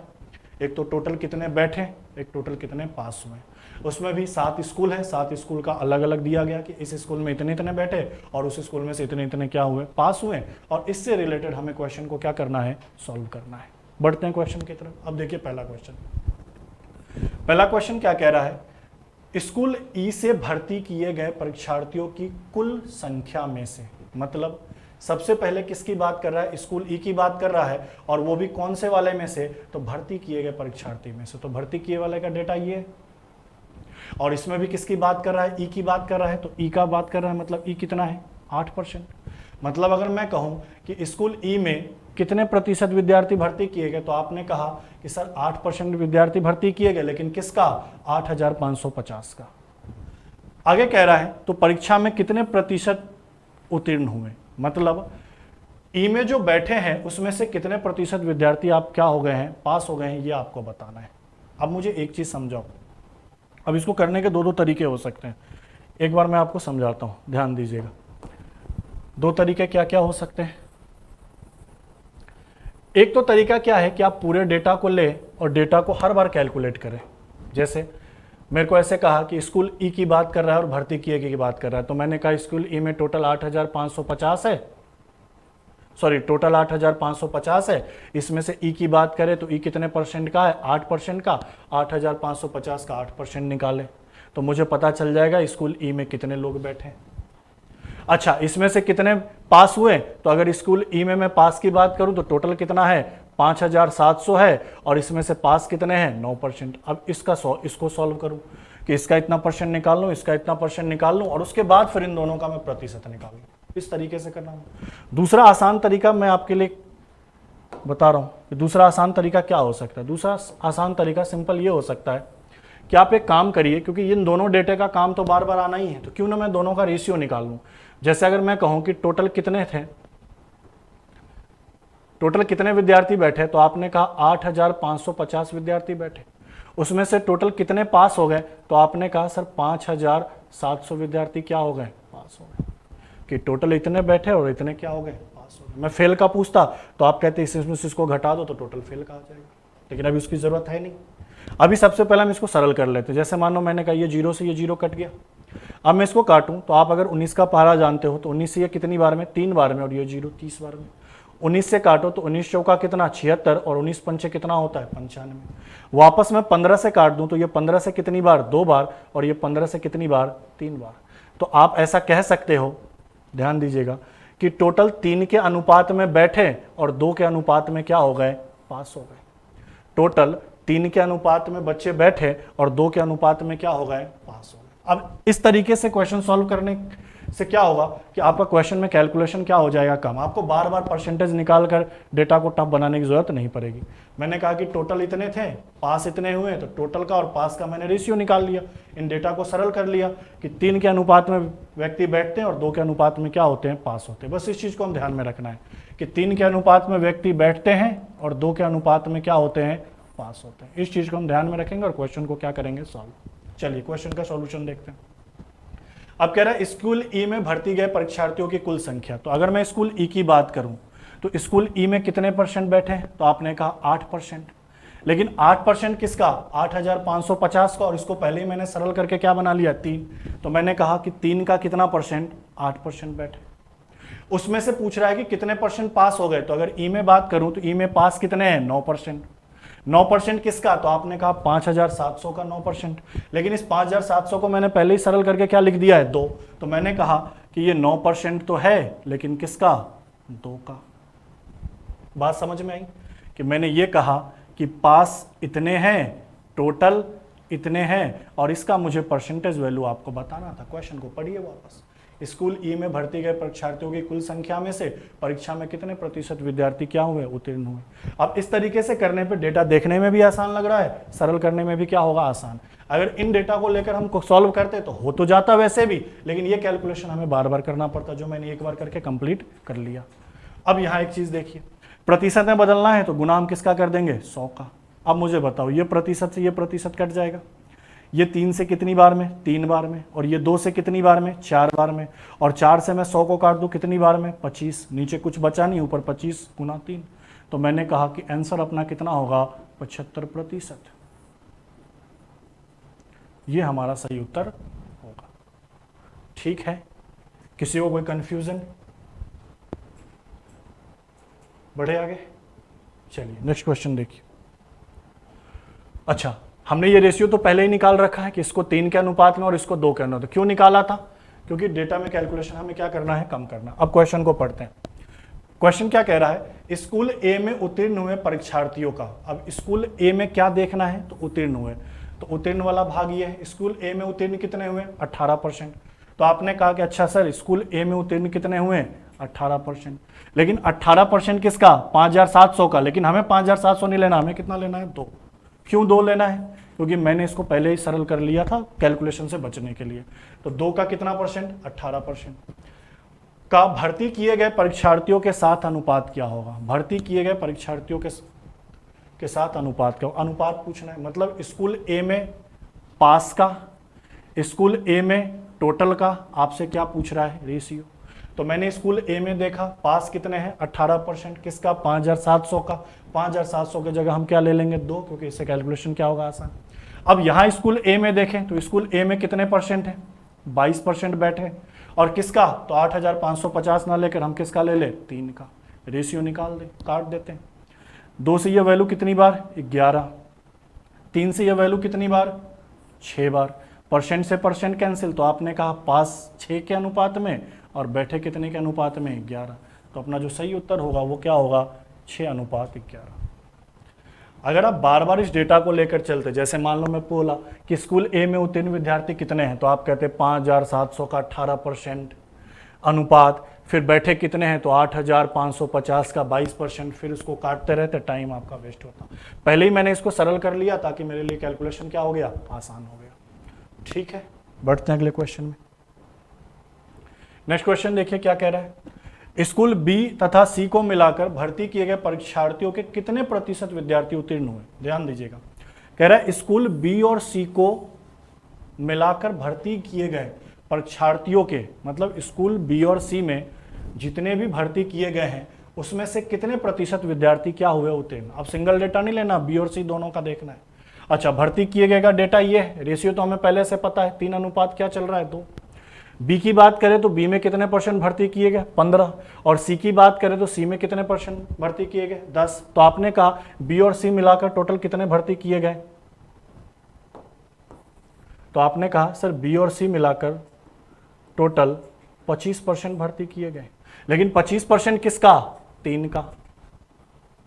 एक तो टोटल कितने बैठे, एक टोटल कितने पास हुए। उसमें भी 7 स्कूल है, 7 स्कूल का अलग अलग दिया गया कि इस स्कूल में इतने इतने बैठे और उस स्कूल में से इतने इतने क्या हुए, पास हुए। और इससे रिलेटेड हमें क्वेश्चन को क्या करना है, सॉल्व करना है। बढ़ते हैं क्वेश्चन की तरफ। अब देखिए पहला क्वेश्चन क्या कह रहा है, स्कूल ई से भर्ती किए गए परीक्षार्थियों की कुल संख्या में से, मतलब सबसे पहले किसकी बात कर रहा है, स्कूल ई की बात कर रहा है, और वो भी कौन से वाले में से, तो भर्ती किए गए परीक्षार्थी में से। तो भर्ती किए वाले का डेटा ये है, और इसमें भी किसकी बात कर रहा है, ई की बात कर रहा है, तो ई का बात कर रहा है, मतलब ई कितना है 8%। मतलब अगर मैं कहूं कि स्कूल ई में कितने प्रतिशत विद्यार्थी भर्ती किए गए, तो आपने कहा कि सर 8% विद्यार्थी भर्ती किए गए, लेकिन किसका, 8550 का। आगे कह रहा है तो परीक्षा में कितने प्रतिशत उत्तीर्ण हुए, मतलब ई में जो बैठे हैं उसमें से कितने प्रतिशत विद्यार्थी आप क्या हो गए हैं, पास हो गए हैं, ये आपको बताना है। अब मुझे एक चीज समझाओ, अब इसको करने के दो तरीके हो सकते हैं, एक बार मैं आपको समझाता हूं, ध्यान दीजिएगा। दो तरीके क्या क्या हो सकते हैं। एक तो तरीका क्या है कि आप पूरे डेटा को ले और डेटा को हर बार कैलकुलेट करें। जैसे मेरे को ऐसे कहा कि स्कूल ई की बात कर रहा है और भर्ती किए की बात कर रहा है, तो मैंने कहा स्कूल ई में टोटल 8550 है, सॉरी टोटल 8550 है, इसमें से ई की बात करें तो ई कितने परसेंट का है, 8% का, 8550 का 8% निकाले तो मुझे पता चल जाएगा स्कूल ई में कितने लोग बैठे। अच्छा, इसमें से कितने पास हुए, तो अगर स्कूल ई में मैं पास की बात करूं तो टोटल कितना है 5700 है, और इसमें से पास कितने हैं 9%। अब इसको सॉल्व करूं कि इसका इतना परसेंट निकाल लूं, इसका इतना परसेंट निकाल लूं, और उसके बाद फिर इन दोनों का मैं प्रतिशत निकाल लूं। इस तरीके से करना है। दूसरा आसान तरीका मैं आपके लिए बता रहा हूं कि दूसरा आसान तरीका क्या हो सकता है। दूसरा आसान तरीका सिंपल ये हो सकता है कि आप एक काम करिए, क्योंकि इन दोनों डेटे का काम तो बार बार आना ही है, तो क्यों ना मैं दोनों का रेशियो निकाल लूं। जैसे अगर मैं कहूं कि टोटल कितने थे, टोटल कितने विद्यार्थी बैठे, तो आपने कहा 8550 विद्यार्थी बैठे, उसमें से टोटल कितने पास हो गए, तो आपने कहा सर 5700 विद्यार्थी क्या हो गए, पास हो गए। कि टोटल इतने बैठे और इतने क्या हो गए, पास हो गए। मैं फेल का पूछता तो आप कहते इसमें से इसको घटा दो तो टोटल फेल का आ जाएगा, लेकिन अभी उसकी जरूरत है नहीं। अभी सबसे पहले हम इसको सरल कर लेते हैं। जैसे मान लो मैंने कहा ये 0 से ये 0 कट गया, अब मैं इसको काटूं तो आप अगर 19 का पहाड़ा जानते हो तो 19 से ये कितनी बार में, 3 बार में, और ये 0 30 बार में। 19 से काटो तो 19 चौका कितना 76, और 19 पंचे कितना होता है 95। वापस मैं 15 से काट दूं तो ये 15 से कितनी बार 2 बार, और ये 15 से कितनी बार 3 बार। तो आप ऐसा कह सकते हो, ध्यान दीजिएगा, कि टोटल 3 के अनुपात में बैठे और 2 के अनुपात में क्या हो गए, पास हो गए। टोटल 3 के अनुपात में बच्चे बैठे और 2 के अनुपात में क्या हो गए, पास हो गए। अब इस तरीके से क्वेश्चन सॉल्व करने से क्या होगा कि आपका क्वेश्चन में कैलकुलेशन क्या हो जाएगा, कम। आपको बार बार परसेंटेज निकाल कर डेटा को टफ बनाने की जरूरत नहीं पड़ेगी। मैंने कहा कि टोटल इतने थे, पास इतने हुए, तो टोटल का और पास का मैंने रेशियो निकाल लिया, इन डेटा को सरल कर लिया कि 3 के अनुपात में व्यक्ति बैठते हैं और 2 के अनुपात में क्या होते हैं, पास होते हैं। बस इस चीज़ को हम ध्यान में रखना है कि 3 के अनुपात में व्यक्ति बैठते हैं और 2 के अनुपात में क्या होते हैं, पास होते हैं। इस चीज़ को हम ध्यान में रखेंगे और क्वेश्चन को क्या करेंगे, सॉल्व। चलिए क्वेश्चन का सॉल्यूशन देखते हैं। अब कह रहा है स्कूल ई में भर्ती गए परीक्षार्थियों की कुल संख्या। तो अगर मैं स्कूल ई की बात करूं तो स्कूल ई में कितने परसेंट बैठे हैं, तो आपने कहा 8%। लेकिन 8% किसका, 8550 का, और इसको पहले ही मैंने सरल करके क्या बना लिया, 3। तो मैंने कहा कि 3 का कितना परसेंट, 8% बैठे। उसमें से पूछ रहा है कि कितने परसेंट पास हो गए, तो अगर ई में बात करूं तो ई में पास कितने हैं, 9%। 9% किसका, तो आपने कहा 5700 का 9%। लेकिन इस 5700 को मैंने पहले ही सरल करके क्या लिख दिया है, 2। तो मैंने कहा कि ये 9% तो है, लेकिन किसका, 2 का। बात समझ में आई कि मैंने ये कहा कि पास इतने हैं, टोटल इतने हैं, और इसका मुझे परसेंटेज वैल्यू आपको बताना था। क्वेश्चन को पढ़िए वापस। स्कूल ई में भर्ती गए परीक्षार्थियों की कुल संख्या में से परीक्षा में कितने प्रतिशत विद्यार्थी क्या हुए, उत्तीर्ण हुए। अब इस तरीके से करने पे डेटा देखने में भी आसान लग रहा है, सरल करने में भी क्या होगा, आसान। अगर इन डेटा को लेकर हम सॉल्व करते तो हो तो जाता वैसे भी, लेकिन ये कैलकुलेशन हमें बार बार करना पड़ता, जो मैंने एक बार करके कंप्लीट कर लिया। अब यहाँ एक चीज देखिए, प्रतिशत में बदलना है तो गुना हम किसका कर देंगे, 100 का। अब मुझे बताओ, ये प्रतिशत से ये प्रतिशत कट जाएगा, ये 3 से कितनी बार में, 3 बार में, और ये 2 से कितनी बार में, 4 बार में, और 4 से मैं 100 को काट दूं कितनी बार में, 25। नीचे कुछ बचा नहीं, ऊपर 25 गुना 3। तो मैंने कहा कि आंसर अपना कितना होगा, 75%। ये हमारा सही उत्तर होगा। ठीक है, किसी को कोई कंफ्यूजन, बढ़े आगे। चलिए नेक्स्ट क्वेश्चन देखिए। अच्छा, हमने ये रेशियो तो पहले ही निकाल रखा है कि इसको 3 के अनुपात में और इसको 2 के अनुपात में। क्यों निकाला था? क्योंकि डेटा में कैलकुलेशन हमें क्या करना है, कम करना। अब क्वेश्चन को पढ़ते हैं। क्वेश्चन क्या कह रहा है, स्कूल ए में उत्तीर्ण हुए परीक्षार्थियों का। अब स्कूल ए में क्या देखना है, तो उत्तीर्ण हुए, तो उत्तीर्ण वाला भाग ये है। स्कूल ए में उत्तीर्ण कितने हुए, 18%। तो आपने कहा कि अच्छा सर स्कूल ए में उत्तीर्ण कितने हुए, 18%। लेकिन 18% किसका, 5700 का। लेकिन हमें 5700 नहीं लेना, हमें कितना लेना है, 2। क्यों 2 लेना है? क्योंकि मैंने इसको पहले ही सरल कर लिया था कैलकुलेशन से बचने के लिए। तो 2 का कितना परसेंट, 18% का भर्ती किए गए परीक्षार्थियों के साथ अनुपात क्या होगा। भर्ती किए गए परीक्षार्थियों के साथ अनुपात क्या होगा, अनुपात पूछना है। मतलब स्कूल ए में पास का, स्कूल ए में टोटल का, आपसे क्या पूछ रहा है, रेशियो। तो मैंने स्कूल ए में देखा पास कितने हैं, 18%। किसका, 5700 का। 5700 की जगह हम क्या ले लेंगे, 2, क्योंकि इससे कैलकुलेशन क्या होगा, आसान। अब यहाँ स्कूल ए में देखें तो स्कूल ए में कितने परसेंट है, 22% बैठे। और किसका, तो 8550 ना लेकर हम किसका ले ले, 3 का। रेशियो निकाल दे, काट देते हैं। 2 से ये वैल्यू कितनी बार, 11। 3 से ये वैल्यू कितनी बार, 6 बार। परसेंट से परसेंट कैंसिल, तो आपने कहा पास 6 के अनुपात में और बैठे कितने के अनुपात में, 11। तो अपना जो सही उत्तर होगा वो क्या होगा, 6:11। अगर आप बार बार इस डेटा को लेकर चलते, जैसे मान लो मैं बोला कि स्कूल ए में उत्तीर्ण विद्यार्थी कितने हैं, तो आप कहते 5700 का 18% अनुपात, फिर बैठे कितने हैं, तो 8550 का 22%, फिर उसको काटते रहते, टाइम आपका वेस्ट होता। पहले ही मैंने इसको सरल कर लिया ताकि मेरे लिए कैलकुलेशन क्या हो गया, आसान हो गया। ठीक है, बढ़ते हैं अगले क्वेश्चन में। नेक्स्ट क्वेश्चन देखिए क्या कह रहा है, स्कूल बी तथा सी को मिलाकर भर्ती किए गए परीक्षार्थियों के कितने प्रतिशत विद्यार्थी उत्तीर्ण हुए। ध्यान दीजिएगा, कह रहा है स्कूल बी और सी को मिलाकर भर्ती किए गए परीक्षार्थियों के, मतलब स्कूल बी और सी में जितने भी भर्ती किए गए हैं उसमें से कितने प्रतिशत विद्यार्थी क्या हुए, उत्तीर्ण। अब सिंगल डेटा नहीं लेना, बी और सी दोनों का देखना है। अच्छा, भर्ती किए गए का डेटा ये है, रेशियो तो हमें पहले से पता है, 3 अनुपात क्या चल रहा है, 2। बी की बात करें तो बी में कितने परसेंट भर्ती किए गए, 15। और सी की बात करें तो सी में कितने परसेंट भर्ती किए गए, 10। तो आपने कहा बी और सी मिलाकर टोटल कितने भर्ती किए गए, तो आपने कहा सर बी और सी मिलाकर टोटल 25% भर्ती किए गए। लेकिन 25% किसका, 3 का।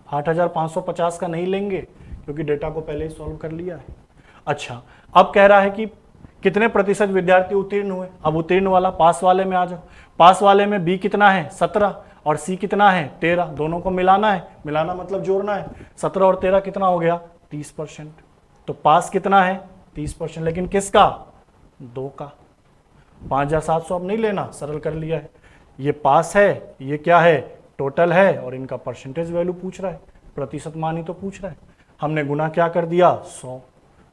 8550 का नहीं लेंगे क्योंकि डेटा को पहले ही सॉल्व कर लिया है। अच्छा, अब कह रहा है कि कितने प्रतिशत विद्यार्थी उत्तीर्ण हुए। अब उत्तीर्ण वाला पास वाले में आ जाओ। पास वाले में बी कितना है, 17, और सी कितना है, 13। दोनों को मिलाना है, मिलाना मतलब जोड़ना है। 17 और 13 कितना हो गया, 30%। तो पास कितना है, 30%। लेकिन किसका, 2 का। 5700 अब नहीं लेना, सरल कर लिया है। ये पास है, ये क्या है, टोटल है, और इनका परसेंटेज वैल्यू पूछ रहा है, प्रतिशत मान ही तो पूछ रहा है। हमने गुना क्या कर दिया, 100।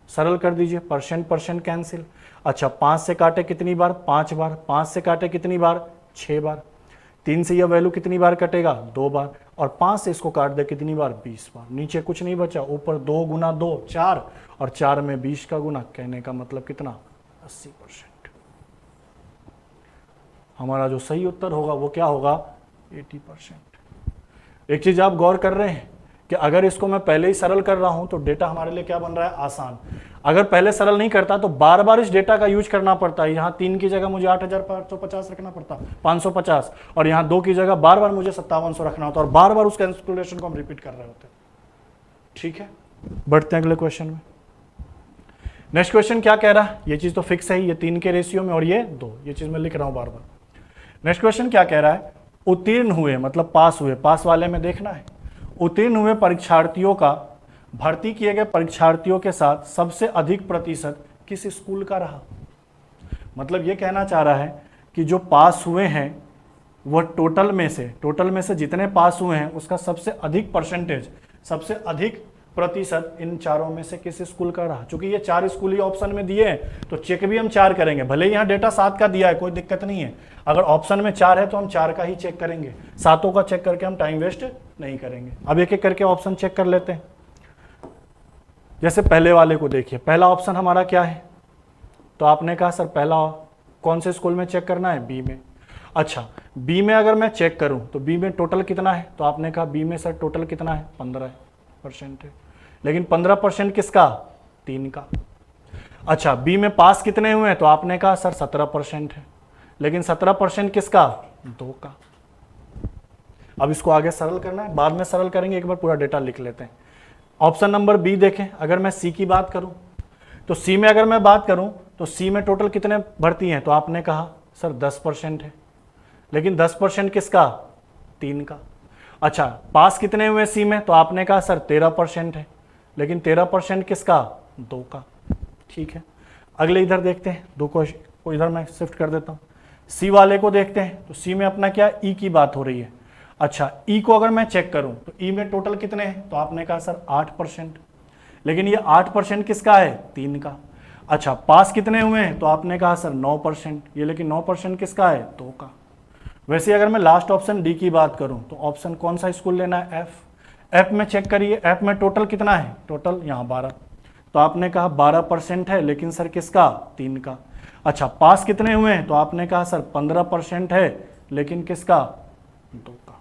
सरल कर दीजिए, परसेंट परसेंट कैंसिल। अच्छा, 5 से काटे कितनी बार, 5 बार। 5 से काटे कितनी बार, 6 बार। 3 से यह वैल्यू कितनी बार कटेगा, 2 बार। और 5 से इसको काट दे कितनी बार, 20 बार। नीचे कुछ नहीं बचा, ऊपर 2 गुना 2 4, और 4 में 20 का गुना। कहने का मतलब कितना, 80%। हमारा जो सही उत्तर होगा वो क्या होगा, 80%। एक चीज आप गौर कर रहे हैं कि अगर इसको मैं पहले ही सरल कर रहा हूं तो डेटा हमारे लिए क्या बन रहा है, आसान। अगर पहले सरल नहीं करता तो बार बार इस डेटा का यूज करना पड़ता है। यहाँ 3 की जगह मुझे 8550 रखना पड़ता, 550, और यहाँ 2 की जगह बार बार मुझे 5700 रखना होता, और बार बार उस कैलकुलेशन को हम रिपीट कर रहे होते। ठीक है, बढ़ते हैं अगले क्वेश्चन में। नेक्स्ट क्वेश्चन क्या कह रहा है, ये चीज तो फिक्स है, ये 3 के रेशियो में और ये 2, ये चीज मैं लिख रहा हूं बार बार। नेक्स्ट क्वेश्चन क्या कह रहा है, उत्तीर्ण हुए मतलब पास हुए, पास वाले में देखना है। उत्तीर्ण हुए परीक्षार्थियों का भर्ती किए गए परीक्षार्थियों के साथ सबसे अधिक प्रतिशत किस स्कूल का रहा। मतलब ये कहना चाह रहा है कि जो पास हुए हैं वह टोटल में से जितने पास हुए हैं उसका सबसे अधिक परसेंटेज, सबसे अधिक प्रतिशत इन चारों में से किस स्कूल का रहा। चूंकि ये 4 स्कूल ही ऑप्शन में दिए हैं तो चेक भी हम 4 करेंगे, भले ही यहाँ डेटा 7 का दिया है, कोई दिक्कत नहीं है। अगर ऑप्शन में 4 है तो हम 4 का ही चेक करेंगे, 7 का चेक करके हम टाइम वेस्ट नहीं करेंगे। अब एक एक करके ऑप्शन चेक कर लेते हैं। जैसे पहले वाले को देखिए, पहला ऑप्शन हमारा क्या है, तो आपने कहा सर पहला कौन से स्कूल में चेक करना है, बी में। अच्छा, बी में अगर मैं चेक करूं तो बी में टोटल कितना है, तो आपने कहा बी में सर टोटल कितना है, 15% है, लेकिन 15% किसका, 3 का। अच्छा, बी में पास कितने हुए हैं, तो आपने कहा सर 17% है, लेकिन 17% किसका, 2 का। अब इसको आगे सरल करना है, बाद में सरल करेंगे, एक बार पूरा डेटा लिख लेते हैं। ऑप्शन नंबर बी देखें, अगर मैं सी की बात करूं तो सी में अगर मैं बात करूं तो सी में टोटल कितने भर्ती हैं, तो आपने कहा सर 10% है, लेकिन 10% किसका, 3 का। अच्छा, पास कितने हुए सी में, तो आपने कहा सर 13% है, लेकिन 13% किसका, 2 का। ठीक है, अगले इधर देखते हैं, 2 को इधर मैं शिफ्ट कर देता हूँ। सी वाले को देखते हैं, तो सी में अपना क्या, ई की बात हो रही है। अच्छा, ई को अगर मैं चेक करूं तो ई में टोटल कितने हैं, तो आपने कहा सर 8%, लेकिन ये 8% किसका है, 3 का। अच्छा, पास कितने हुए हैं, तो आपने कहा सर 9%, ये लेकिन 9% किसका है, 2 का। वैसे अगर मैं लास्ट ऑप्शन डी की बात करूं तो ऑप्शन कौन सा स्कूल लेना है, एफ में चेक करिए, एफ में टोटल कितना है, टोटल यहाँ 12, तो आपने कहा 12% है, लेकिन सर किसका, 3 का। अच्छा, पास कितने हुए हैं, तो आपने कहा सर 15% है, लेकिन किसका, 2 का।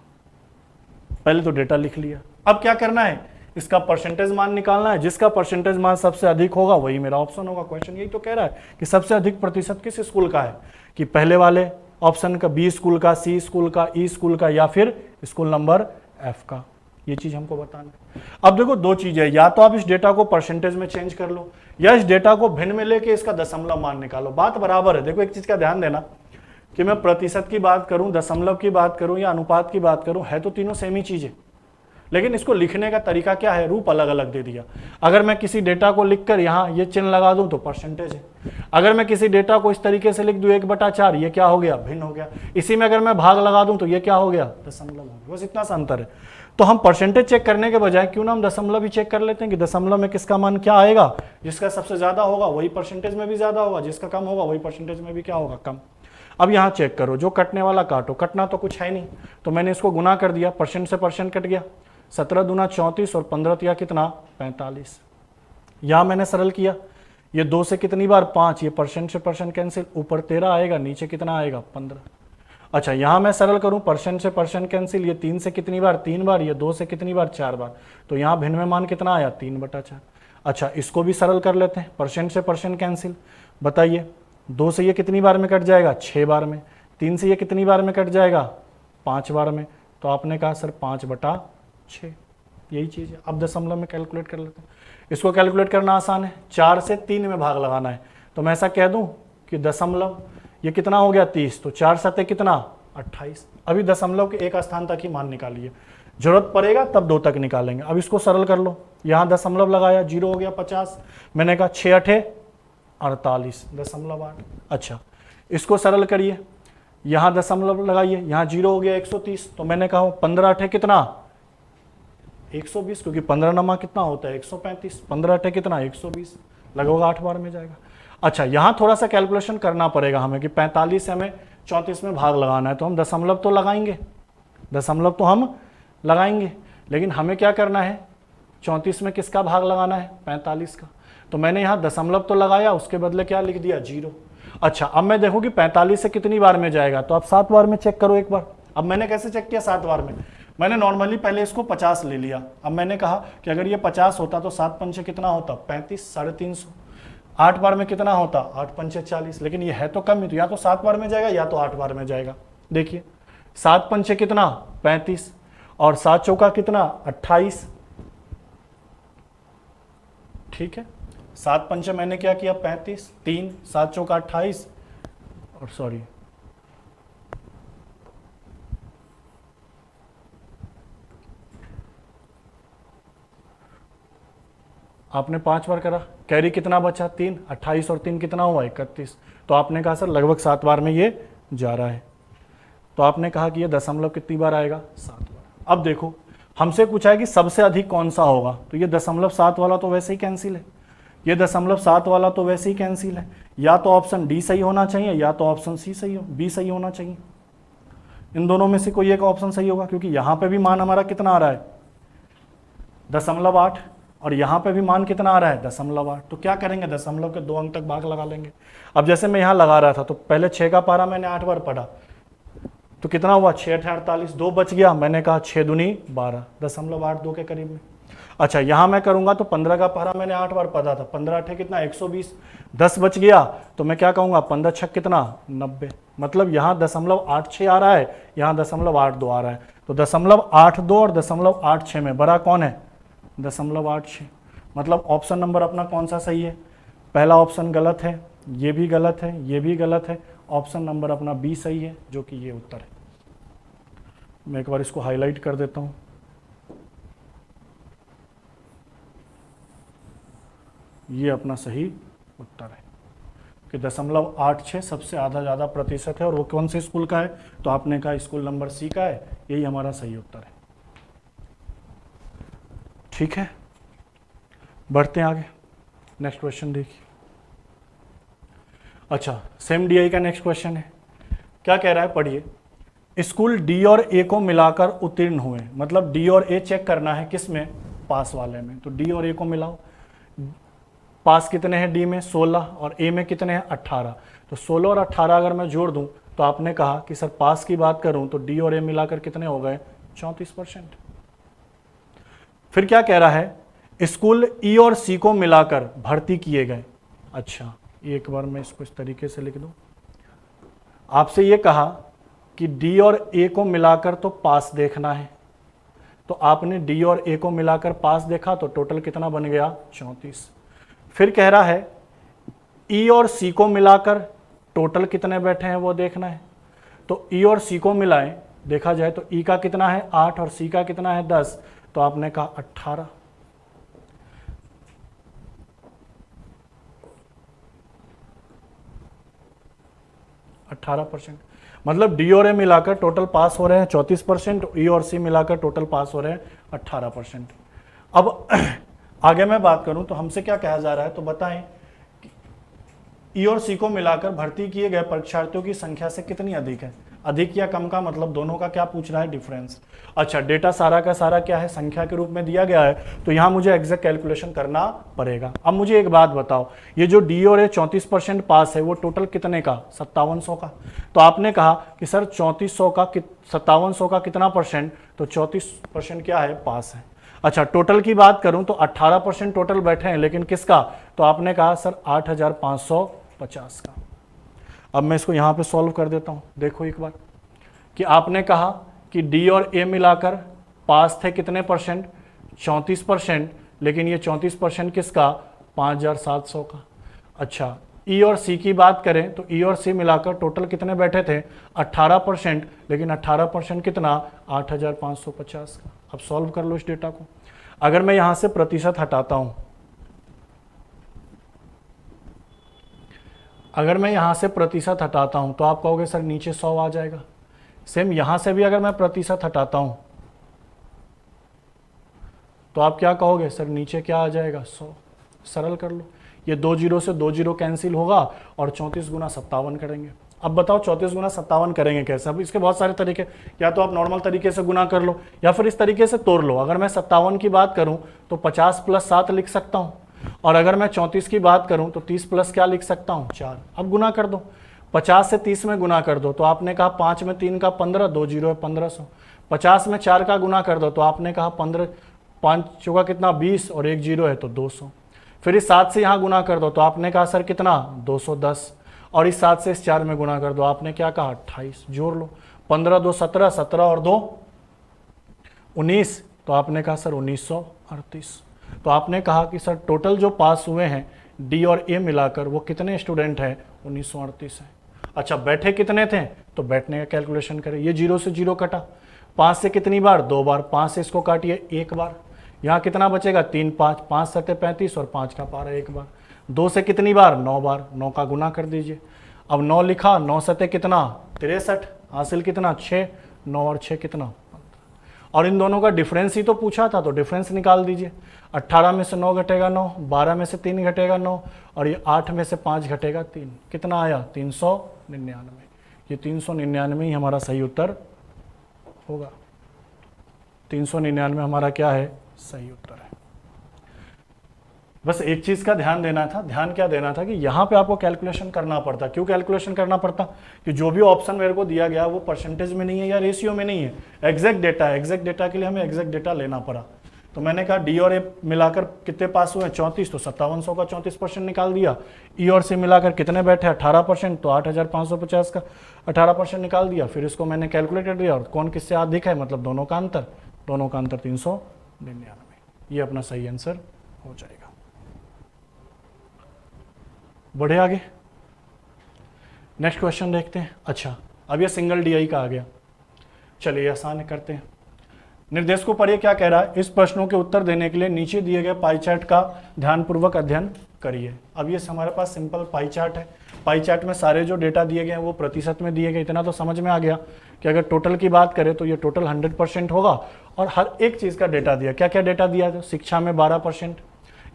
पहले तो डेटा लिख लिया, अब क्या करना है, इसका परसेंटेज मान निकालना है, जिसका परसेंटेज मान सबसे अधिक होगा वही मेरा ऑप्शन होगा। क्वेश्चन यही तो कह रहा है कि सबसे अधिक प्रतिशत किस स्कूल का है, कि पहले वाले ऑप्शन का, बी स्कूल का, सी स्कूल का, ई स्कूल का, या फिर स्कूल नंबर एफ का। ये चीज हमको बताना है। अब देखो 2 चीजें, या तो आप इस डेटा को परसेंटेज में चेंज कर लो, या इस डेटा को भिन्न में लेके इसका दशमलव मान निकालो, बात बराबर है। देखो एक चीज का ध्यान देना कि मैं प्रतिशत की बात करूं, दशमलव की बात करूं या अनुपात की बात करूं, है तो तीनों सेम ही चीजें, लेकिन इसको लिखने का तरीका क्या है, रूप अलग अलग दे दिया। अगर मैं किसी डेटा को लिखकर यहाँ ये चिन्ह लगा दूं तो परसेंटेज है, अगर मैं किसी डेटा को इस तरीके से लिख दूं 1/4, ये क्या हो गया, भिन्न हो गया। इसी में अगर मैं भाग लगा दूं तो ये क्या हो गया, दशमलव हो गया। बस इतना सा अंतर है। तो हम परसेंटेज चेक करने के बजाय क्यों ना हम दशमलव भी चेक कर लेते हैं कि दशमलव में किसका मान क्या आएगा, जिसका सबसे ज्यादा होगा वही परसेंटेज में भी ज्यादा होगा, जिसका कम होगा वही परसेंटेज में भी क्या होगा, कम। अब यहाँ चेक करो, जो कटने वाला काटो, कटना तो कुछ है नहीं, तो मैंने इसको गुना कर दिया, परसेंट से परसेंट कट गया, 17 दूना 34 और 15 तिया कितना, 45। यहाँ मैंने सरल किया, ये 2 से कितनी बार 5, ये परसेंट से परसेंट कैंसिल, ऊपर 13 आएगा, नीचे कितना आएगा, 15। अच्छा, यहाँ मैं सरल करूँ, परसेंट से परसेंट कैंसिल, ये 3 से कितनी बार, 3 बार, ये 2 से कितनी बार, 4 बार, तो यहाँ भिन्न में मान कितना आया, 3/4। अच्छा, इसको भी सरल कर लेते हैं, परसेंट से परसेंट कैंसिल, बताइए 2 से ये कितनी बार में कट जाएगा, 6 बार में, 3 से ये कितनी बार में कट जाएगा, 5 बार में, तो आपने कहा सर 5/6, यही चीज़ है। अब दशमलव में कैलकुलेट कर लेते हैं, इसको कैलकुलेट करना आसान है, 4 से 3 में भाग लगाना है, तो मैं ऐसा कह दूं कि दशमलव ये कितना हो गया, 30, तो 4 7 कितना, 28। अभी दशमलव के एक स्थान तक ही मान निकालिए, जरूरत पड़ेगा तब 2 तक निकालेंगे। अब इसको सरल कर लो, यहाँ दशमलव लगाया, 0 हो गया 50, मैंने कहा 6 8 48.8। अच्छा, इसको सरल करिए, यहाँ दशमलव लगाइए, यहाँ 0 हो गया 130, तो मैंने कहा 15 8 कितना, 120, क्योंकि 15 नमा कितना होता है, 135, 15 8 कितना, 120, लगभग 8 बार में जाएगा। अच्छा, यहाँ थोड़ा सा कैलकुलेशन करना पड़ेगा हमें कि 45 से हमें 34 में भाग लगाना है, तो हम दशमलव तो लगाएंगे, दशमलव तो हम लगाएंगे, लेकिन हमें क्या करना है, 34 में किसका भाग लगाना है, 45 का, तो मैंने यहाँ दशमलव तो लगाया, उसके बदले क्या लिख दिया, 0। अच्छा, अब मैं देखूँ कि 45 से कितनी बार में जाएगा, तो आप 7 बार में चेक करो एक बार। अब मैंने कैसे चेक किया, 7 बार में, मैंने नॉर्मली पहले इसको 50 ले लिया, अब मैंने कहा कि अगर ये 50 होता तो 7 पंचे कितना होता, 35, 350, 8 बार में कितना होता, 8 पंचे 40, लेकिन ये है तो कम ही, तो या तो 7 बार में जाएगा या तो 8 बार में जाएगा। देखिए 7 पंचे कितना, 35, और 7 चौका कितना, 28, ठीक है, 7 पंचे मैंने क्या किया, 35, 3, 7 चौका 28, और सॉरी आपने 5 बार करा, कैरी कितना बचा, 3, 28 और 3 कितना हुआ, 31, तो आपने कहा सर लगभग 7 बार में ये जा रहा है, तो आपने कहा कि ये दशमलव कितनी बार आएगा, 7 बार। अब देखो हमसे पूछा है कि सबसे अधिक कौन सा होगा, तो ये दशमलव 7 वाला तो वैसे ही कैंसिल है, ये दशमलव 7 वाला तो वैसे ही कैंसिल है, या तो ऑप्शन डी सही होना चाहिए या तो ऑप्शन सी सही हो, बी सही होना चाहिए, इन दोनों में से कोई एक ऑप्शन सही होगा, क्योंकि यहाँ पे भी मान हमारा कितना आ रहा है, 0.8, और यहाँ पे भी मान कितना आ रहा है, 0.8, तो क्या करेंगे, दशमलव के 2 अंक तक भाग लगा लेंगे। अब जैसे मैं यहाँ लगा रहा था तो पहले 6 का पारा मैंने 8 बार पढ़ा, तो कितना हुआ 6×8 = 2 बच गया, मैंने कहा 6 दूनी 12, 0.82 के करीब में। अच्छा यहां मैं करूंगा तो 15 का पहरा मैंने 8 बार पढ़ा था, 15 8 कितना 120, 10 बच गया तो मैं क्या कहूंगा 15 6 कितना 90, मतलब यहाँ 0.86 आ रहा है, यहाँ 0.82 आ रहा है, तो 0.82 और 0.86 में बड़ा कौन है 0.86, मतलब ऑप्शन नंबर अपना कौन सा सही है, पहला ऑप्शन गलत है, ये भी गलत है, ये भी गलत है, ऑप्शन नंबर अपना बी सही है, जो कि ये उत्तर है। मैं एक बार इसको हाईलाइट कर देता हूं, ये अपना सही उत्तर है कि 0.86 सबसे आधा ज़्यादा प्रतिशत है, और वो कौन से स्कूल का है, तो आपने कहा स्कूल नंबर सी का है, यही हमारा सही उत्तर है। ठीक है, बढ़ते हैं आगे, नेक्स्ट क्वेश्चन देखिए। अच्छा सेम डीआई का नेक्स्ट क्वेश्चन है, क्या कह रहा है पढ़िए। स्कूल डी और ए को मिलाकर उत्तीर्ण हुए, मतलब डी और ए चेक करना है किस में, पास वाले में, तो डी और ए को मिलाओ, पास कितने हैं डी में 16 और ए में कितने हैं 18, तो 16 और 18 अगर मैं जोड़ दूं तो आपने कहा कि सर पास की बात करूं तो डी और ए मिलाकर कितने हो गए 34%। फिर क्या कह रहा है, स्कूल ई और सी को मिलाकर भर्ती किए गए। अच्छा एक बार मैं इसको इस तरीके से लिख दूं, आपसे ये कहा कि डी और ए को मिलाकर तो पास देखना है, तो आपने डी और ए को मिलाकर पास देखा तो टोटल कितना बन गया 34। फिर कह रहा है ई और सी को मिलाकर टोटल कितने बैठे हैं वो देखना है, तो ई और सी को मिलाएं, देखा जाए तो ई का कितना है 8 और सी का कितना है 10, तो आपने कहा 18। मतलब डी और ए मिलाकर टोटल पास हो रहे हैं 34%, ई और सी मिलाकर टोटल पास हो रहे हैं 18%। अब आगे मैं बात करूं तो हमसे क्या कहा जा रहा है, तो बताएं ई और सी को मिलाकर भर्ती किए गए परीक्षार्थियों की संख्या से कितनी अधिक है, अधिक या कम का मतलब दोनों का क्या पूछ रहा है, डिफरेंस। अच्छा डेटा सारा का सारा क्या है, संख्या के रूप में दिया गया है, तो यहां मुझे एग्जैक्ट कैलकुलेशन करना पड़ेगा। अब मुझे एक बात बताओ, ये जो डी और ए 34% पास है वो टोटल कितने का 5700 का, तो आपने कहा कि सर 3400 का 5700 का कितना परसेंट, तो 34% क्या है पास है। अच्छा टोटल की बात करूं तो 18% टोटल बैठे हैं, लेकिन किसका, तो आपने कहा सर 8550 का। अब मैं इसको यहां पे सॉल्व कर देता हूं, देखो एक बार कि आपने कहा कि डी और ए मिलाकर पास थे कितने परसेंट 34%, लेकिन ये 34% किसका 5700 का। अच्छा ई और सी की बात करें तो ई और सी मिलाकर टोटल कितने बैठे थे 18%, लेकिन 18% कितना 8550 का। अब सॉल्व कर लो इस डेटा को, अगर मैं यहां से प्रतिशत हटाता हूं, अगर मैं यहां से प्रतिशत हटाता हूं तो आप कहोगे सर नीचे 100 आ जाएगा। सेम यहां से भी अगर मैं प्रतिशत हटाता हूं तो आप क्या कहोगे सर नीचे क्या आ जाएगा 100। सरल कर लो, ये 2 जीरो से 2 जीरो कैंसिल होगा और 34 गुना 57 करेंगे। अब बताओ 34 गुना 57 करेंगे कैसे, अब इसके बहुत सारे तरीके, या तो आप नॉर्मल तरीके से गुना कर लो या फिर इस तरीके से तोड़ लो। अगर मैं 57 की बात करूं तो 50 + 7 लिख सकता हूं, और अगर मैं 34 की बात करूं तो 30 + क्या लिख सकता हूं 4। अब गुना कर दो, 50 से 30 में गुना कर दो तो आपने कहा 5 में 3 का 15, 2 जीरो है 1500। 50 में 4 का गुना कर दो तो आपने कहा 15, 5 चौका कितना 20 और 1 जीरो है तो 200। फिर इस 7 से यहाँ गुना कर दो तो आपने कहा सर कितना 210, और इस 7 से इस 4 में गुना कर दो, आपने क्या कहा 28। जोड़ लो 15 2 17, 17 और 2 19, तो आपने कहा सर 1938। तो आपने कहा कि सर टोटल जो पास हुए हैं डी और ए मिलाकर वो कितने स्टूडेंट हैं 1938 है। अच्छा बैठे कितने थे, तो बैठने का कैलकुलेशन करें, ये 0 से 0 कटा, 5 से कितनी बार 2 बार, 5 से इसको काटिए 1 बार, यहाँ कितना बचेगा 3 5, 5 7 35 और 5 का पारा 1 बार, 2 से कितनी बार 9 बार, 9 का गुना कर दीजिए। अब 9 लिखा, 9 7 कितना 63, हासिल कितना 6, 9 और 6 कितना, और इन दोनों का डिफरेंस ही तो पूछा था, तो डिफरेंस निकाल दीजिए। 18 में से 9 घटेगा 9, 12 में से 3 घटेगा 9, और ये 8 में से 5 घटेगा 3, कितना आया 399। ये 399 ही हमारा सही उत्तर होगा, 399 हमारा क्या है सही उत्तर है। बस एक चीज़ का ध्यान देना था, ध्यान क्या देना था कि यहाँ पे आपको कैलकुलेशन करना पड़ता। क्यों कैलकुलेशन करना पड़ता? कि जो भी ऑप्शन मेरे को दिया गया वो परसेंटेज में नहीं है या रेशियो में नहीं है, एग्जैक्ट डेटा है। एग्जैक्ट डेटा के लिए हमें एग्जैक्ट डेटा लेना पड़ा। तो मैंने कहा डी और ए मिलाकर कितने पास हुए 34, तो 5700 का 34% निकाल दिया। ई और सी मिलाकर कितने बैठे 18%, तो 8550 का 18% निकाल दिया। फिर इसको मैंने कैलकुलेट कर दिया और कौन किससे अधिक है, मतलब दोनों का अंतर 399। ये अपना सही आंसर हो जाएगा। बढ़े आगे, नेक्स्ट क्वेश्चन देखते हैं। अच्छा, अब ये सिंगल डीआई का आ गया। चलिए आसान करते हैं। निर्देश को पढ़िए क्या कह रहा है। इस प्रश्नों के उत्तर देने के लिए नीचे दिए गए पाई चार्ट का ध्यानपूर्वक अध्ययन करिए। अब ये हमारे पास सिंपल पाई चार्ट है। पाई चार्ट में सारे जो डेटा दिए गए हैं वो प्रतिशत में दिए गए। इतना तो समझ में आ गया कि अगर टोटल की बात करें तो ये टोटल 100% होगा और हर एक चीज़ का डेटा दिया। क्या क्या डेटा दिया? तो शिक्षा में 12%,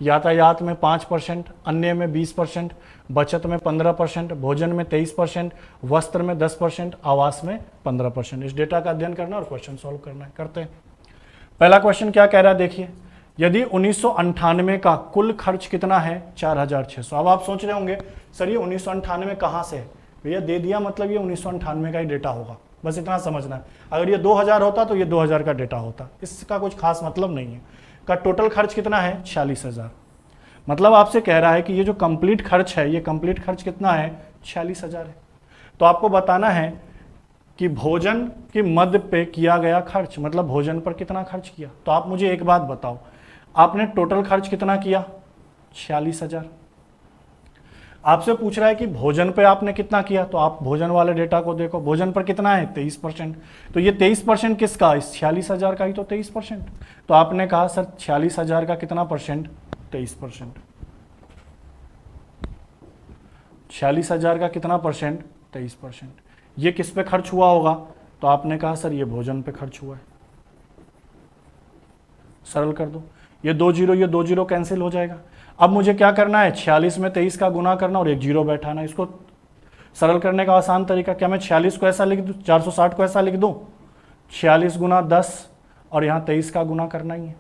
यातायात में 5%, अन्य में 20%, बचत में 15%, भोजन में 23%, वस्त्र में 10%, आवास में 15%। इस डेटा का अध्ययन करना और क्वेश्चन सॉल्व करना है। करते हैं। पहला क्वेश्चन क्या कह रहा है देखिए। यदि 1998 का कुल खर्च कितना है 4600। अब आप सोच रहे होंगे सर ये 1998 कहाँ से है? भैया दे दिया मतलब ये 1998 का ही डेटा होगा, बस इतना समझना है। अगर ये 2000 होता तो ये 2000 का डेटा होता, इसका कुछ खास मतलब नहीं है। का टोटल खर्च कितना है 46,000। मतलब आपसे कह रहा है कि ये जो कंप्लीट खर्च है, ये कंप्लीट खर्च कितना है 46,000 है। तो आपको बताना है कि भोजन की मद पे किया गया खर्च, मतलब भोजन पर कितना खर्च किया। तो आप मुझे एक बात बताओ, आपने टोटल खर्च कितना किया 46,000। आपसे पूछ रहा है कि भोजन पे आपने कितना किया, तो आप भोजन वाले डेटा को देखो। भोजन पर कितना है 23%। तो ये 23% किसका? इस 46,000 का ही तो 23%। तो आपने कहा सर 46,000 का कितना परसेंट? 23%। 46,000 का कितना परसेंट? 23%। ये किस पे खर्च हुआ होगा? तो आपने कहा सर ये भोजन पे खर्च हुआ है। सरल कर दो, ये 2 जीरो कैंसिल हो जाएगा। अब मुझे क्या करना है 46 में 23 का गुना करना और एक जीरो बैठाना। इसको सरल करने का आसान तरीका क्या, मैं 46 को ऐसा लिख दूं, 460 को ऐसा लिख दूं, 46 गुना 10 और यहाँ 23 का गुना करना ही है।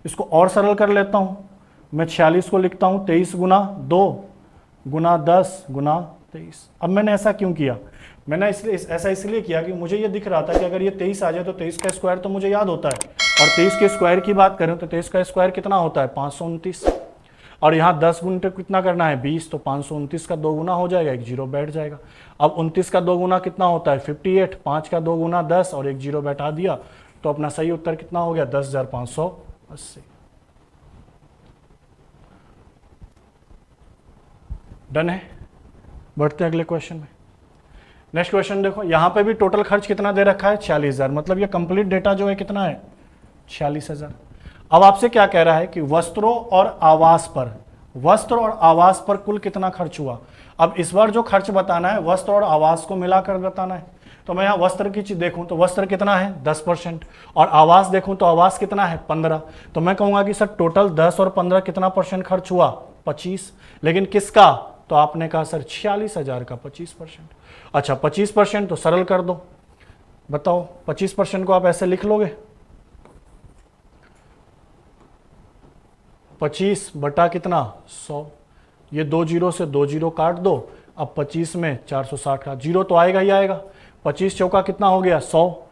इसको और सरल कर लेता हूँ, मैं 46 को लिखता हूँ 23 गुना 2 गुना 10 गुना 23। अब मैंने ऐसा क्यों किया? मैंने ऐसा इसलिए किया कि मुझे ये दिख रहा था कि अगर ये 23 आ जाए तो 23 का स्क्वायर तो मुझे याद होता है, और 23 के स्क्वायर की बात करें तो 23 का स्क्वायर कितना होता है 529, और यहाँ 10 गुना कितना करना है 20, तो 529 का 2 गुना हो जाएगा, एक जीरो बैठ जाएगा। अब 29 का 2 गुना कितना होता है 58, 5 का 2 गुना 10 और एक जीरो बैठा दिया, तो अपना सही उत्तर कितना हो गया 10,580। डन है। बढ़ते हैं अगले क्वेश्चन में। नेक्स्ट क्वेश्चन देखो, यहाँ पे भी टोटल खर्च कितना दे रखा है 46,000, मतलब ये कंप्लीट डेटा जो है कितना है 46,000। अब आपसे क्या कह रहा है कि वस्त्रों और आवास पर, वस्त्र और आवास पर कुल कितना खर्च हुआ। अब इस बार जो खर्च बताना है वस्त्र और आवास को मिलाकर बताना है। तो मैं यहाँ वस्त्र की चीज देखूं तो वस्त्र कितना है 10% और आवास देखूं तो आवास कितना है 15। तो मैं कहूंगा कि सर टोटल 10 और 15 कितना परसेंट खर्च हुआ 25। लेकिन किसका? तो आपने कहा सर 46,000 का 25%। अच्छा 25% तो सरल कर दो, बताओ 25% को आप ऐसे लिख लोगे 25 बटा कितना 100। ये 2 जीरो से 2 जीरो काट दो। अब 25 में 460 का जीरो तो आएगा ही आएगा। 25 चौका कितना हो गया 100